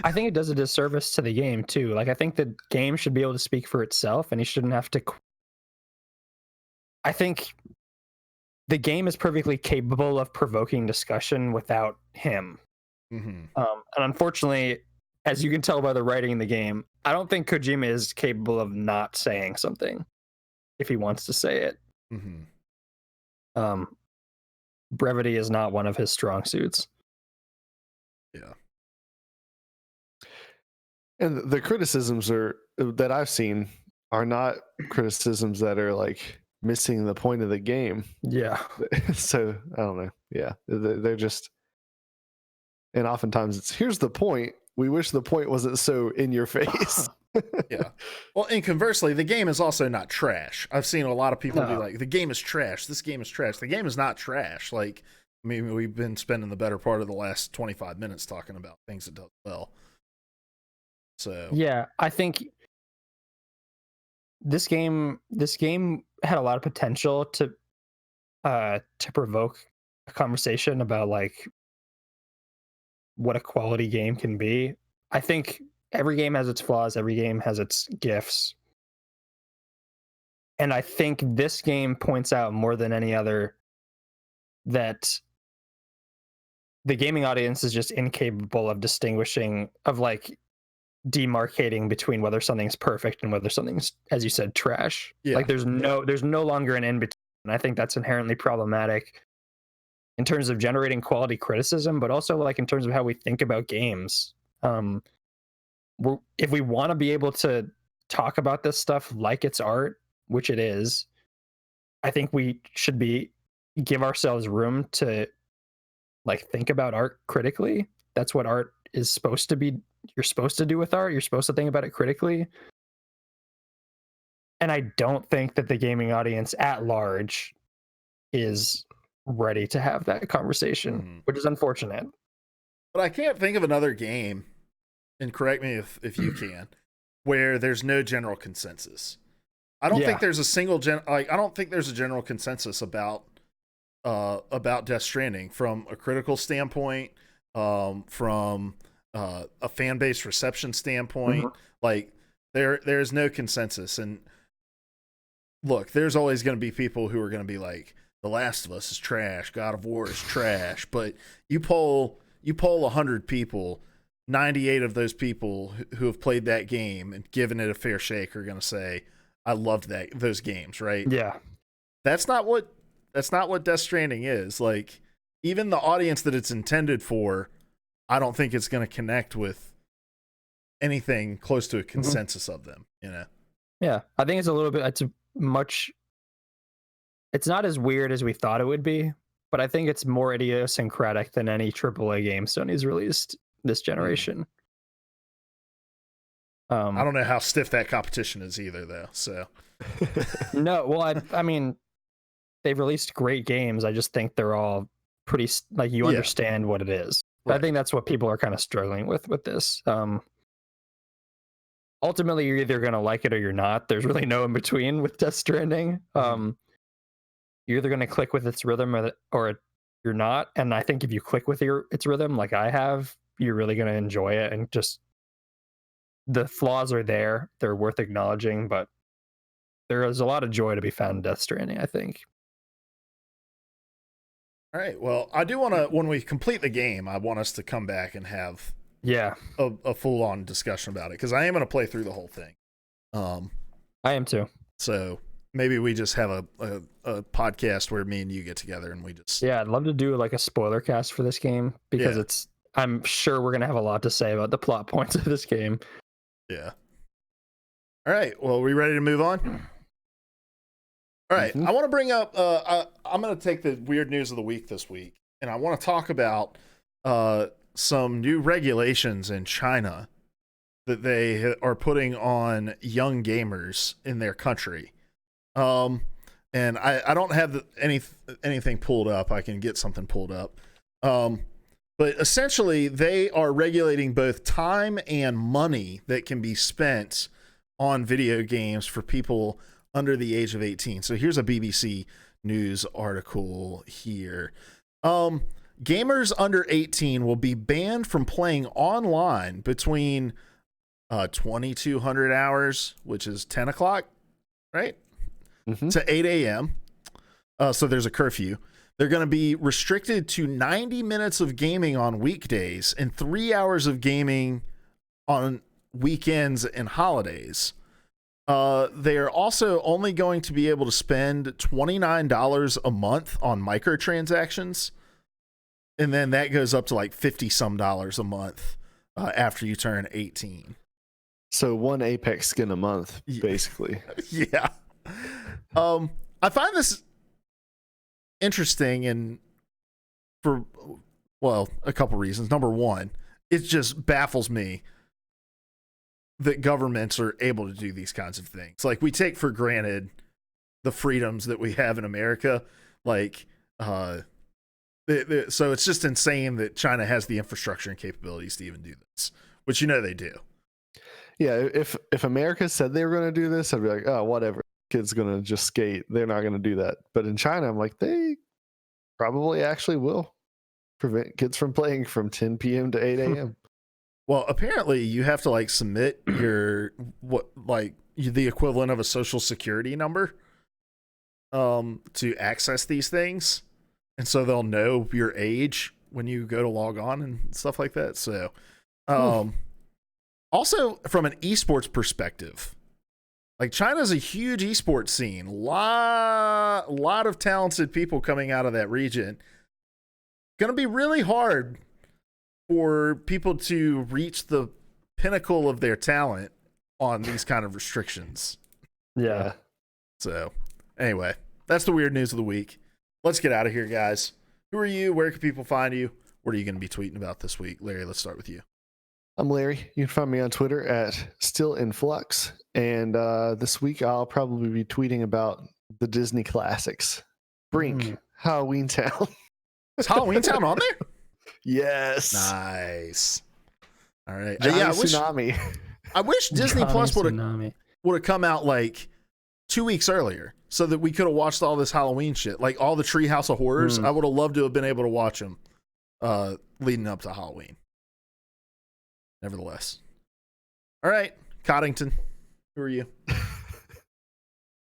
I think it does a disservice to the game too. Like, I think the game should be able to speak for itself, and he shouldn't have to. I think the game is perfectly capable of provoking discussion without him. And unfortunately, as you can tell by the writing in the game, I don't think Kojima is capable of not saying something if he wants to say it. Brevity is not one of his strong suits. Yeah. And the criticisms that I've seen are not criticisms that are like missing the point of the game. Yeah. So I don't know. Yeah, they're just, and oftentimes it's, here's the point. We wish the point wasn't so in your face. Yeah. Well, and conversely, the game is also not trash. I've seen a lot of people be like, the game is trash. This game is trash. The game is not trash. Like, I mean, we've been spending the better part of the last 25 minutes talking about things it does well. So yeah, I think this game had a lot of potential to provoke a conversation about like what a quality game can be. I think every game has its flaws, every game has its gifts. And I think this game points out more than any other that the gaming audience is just incapable of distinguishing, of like demarcating between whether something's perfect and whether something's, as you said, trash. Yeah. Like there's no longer an in between. And I think that's inherently problematic in terms of generating quality criticism, but also like in terms of how we think about games. If we want to be able to talk about this stuff like it's art, which it is, I think we should give ourselves room to like think about art critically. That's what art is supposed to be. You're supposed to do with art. You're supposed to think about it critically. And I don't think that the gaming audience at large is ready to have that conversation, which is unfortunate. But I can't think of another game, and correct me if you can, where there's no general consensus. I don't think there's a single I don't think there's a general consensus about Death Stranding from a critical standpoint, from a fan base reception standpoint. Like there's no consensus. And look, there's always going to be people who are going to be like, The Last of Us is trash, God of War is trash. But you poll 100 people, 98 of those people who have played that game and given it a fair shake are going to say, I loved those games, right? Yeah. That's not what Death Stranding is. Like, even the audience that it's intended for, I don't think it's going to connect with anything close to a consensus of them, you know? Yeah. I think it's not as weird as we thought it would be, but I think it's more idiosyncratic than any AAA game Sony's released this generation. I don't know how stiff that competition is either, though. So no, well, I mean, they've released great games. I just think they're all pretty like you understand what it is. Right. I think that's what people are kind of struggling with this. Ultimately, you're either going to like it or you're not. There's really no in between with Death Stranding. You're either going to click with its rhythm or you're not. And I think if you click with its rhythm, like I have, you're really going to enjoy it. And just the flaws are there. They're worth acknowledging, but there is a lot of joy to be found in Death Stranding, I think. All right. Well, I do want to, when we complete the game, I want us to come back and have a full-on discussion about it, because I am going to play through the whole thing. I am too. So maybe we just have a podcast where me and you get together and we just... Yeah, I'd love to do like a spoiler cast for this game, because I'm sure we're going to have a lot to say about the plot points of this game. Yeah. All right. Well, are we ready to move on? All right. I want to bring up, I'm going to take the weird news of the week this week, and I want to talk about some new regulations in China that they are putting on young gamers in their country. And I don't have anything pulled up. I can get something pulled up. But essentially, they are regulating both time and money that can be spent on video games for people under the age of 18. So here's a BBC News article here. Gamers under 18 will be banned from playing online between 2,200 hours, which is 10 o'clock, right? Mm-hmm. To 8 a.m. So there's a curfew. They're going to be restricted to 90 minutes of gaming on weekdays and 3 hours of gaming on weekends and holidays. They are also only going to be able to spend $29 a month on microtransactions. And then that goes up to like 50 some dollars a month after you turn 18. So one Apex skin a month, basically. Yeah. I find this interesting and for, well, a couple reasons. Number one, it just baffles me that governments are able to do these kinds of things. Like, we take for granted the freedoms that we have in America. Like, so it's just insane that China has the infrastructure and capabilities to even do this, which they do. Yeah, if America said they were going to do this, I'd be like, oh, whatever. Kid's going to just skate. They're not going to do that. But in China, I'm like, they probably actually will prevent kids from playing from 10 p.m. to 8 a.m. Well, apparently you have to like submit your the equivalent of a social security number to access these things. And so they'll know your age when you go to log on and stuff like that. So also from an esports perspective, like, China's a huge esports scene. Lot of talented people coming out of that region. Going to be really hard for people to reach the pinnacle of their talent on these kind of restrictions. Yeah. So, anyway, that's the weird news of the week. Let's get out of here, guys. Who are you? Where can people find you? What are you going to be tweeting about this week? Larry, let's start with you. I'm Larry. You can find me on Twitter at StillInFlux. And this week I'll probably be tweeting about the Disney classics. Brink, Halloween Town. Is Halloween Town on there? Yes. Nice. All right. Johnny Tsunami. I wish Disney Johnny Plus would Tsunami. have come out like 2 weeks earlier so that we could have watched all this Halloween shit. Like all the Treehouse of Horrors. I would have loved to have been able to watch them leading up to Halloween. Nevertheless. All right. Coddington, who are you?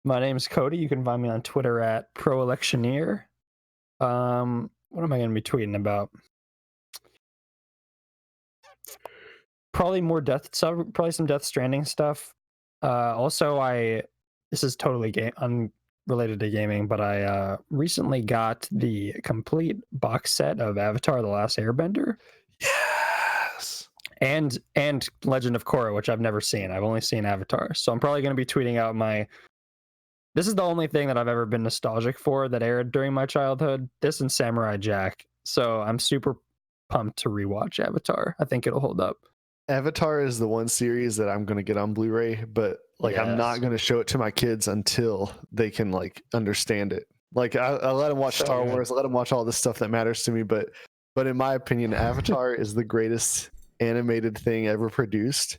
My name's Cody. You can find me on Twitter at ProElectioneer. What am I going to be tweeting about? Probably more probably some Death Stranding stuff. Also, this is totally unrelated to gaming, but I recently got the complete box set of Avatar: The Last Airbender. Yes. And Legend of Korra, which I've never seen. I've only seen Avatar. So I'm probably going to be tweeting out this is the only thing that I've ever been nostalgic for that aired during my childhood. This and Samurai Jack. So I'm super pumped to rewatch Avatar. I think it'll hold up. Avatar is the one series that I'm going to get on Blu-ray, but I'm not going to show it to my kids until they can understand it. I let them watch Star Wars. I let them watch all this stuff that matters to me. But in my opinion, Avatar is the greatest animated thing ever produced,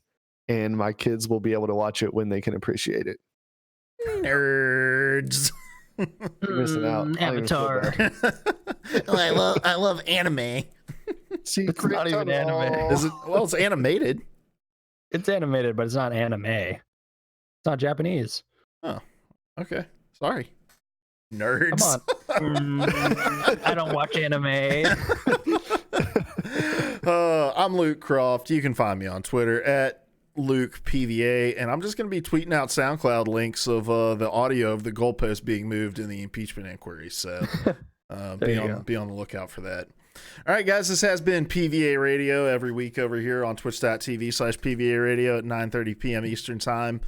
and my kids will be able to watch it when they can appreciate it. Nerds. You're missing out. Avatar. I love anime. It's not even anime. Is it? Well, it's animated. It's animated, but it's not anime. It's not Japanese. Oh, okay. Sorry. Nerds. Come on. I don't watch anime. I'm Luke Croft. You can find me on Twitter at Luke PvA, and I'm just going to be tweeting out SoundCloud links of the audio of the goalpost being moved in the impeachment inquiry. So be on the lookout for that. All right, guys, this has been PvA Radio every week over here on twitch.tv/PvA Radio at 9:30 p.m. Eastern Time.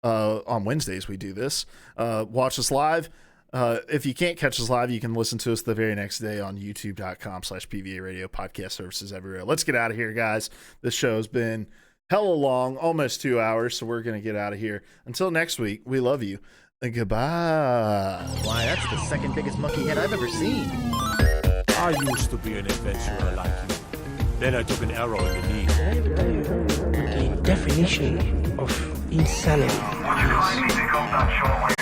On Wednesdays, we do this. Watch us live. If you can't catch us live, you can listen to us the very next day on youtube.com/PvA Radio, podcast services everywhere. Let's get out of here, guys. This show has been hella long, almost 2 hours, so we're going to get out of here. Until next week, we love you. And goodbye. Why, that's the second biggest monkey head I've ever seen. I used to be an adventurer like you. Then I took an arrow in the knee. The definition of insanity. Would you kindly pick up that shortwave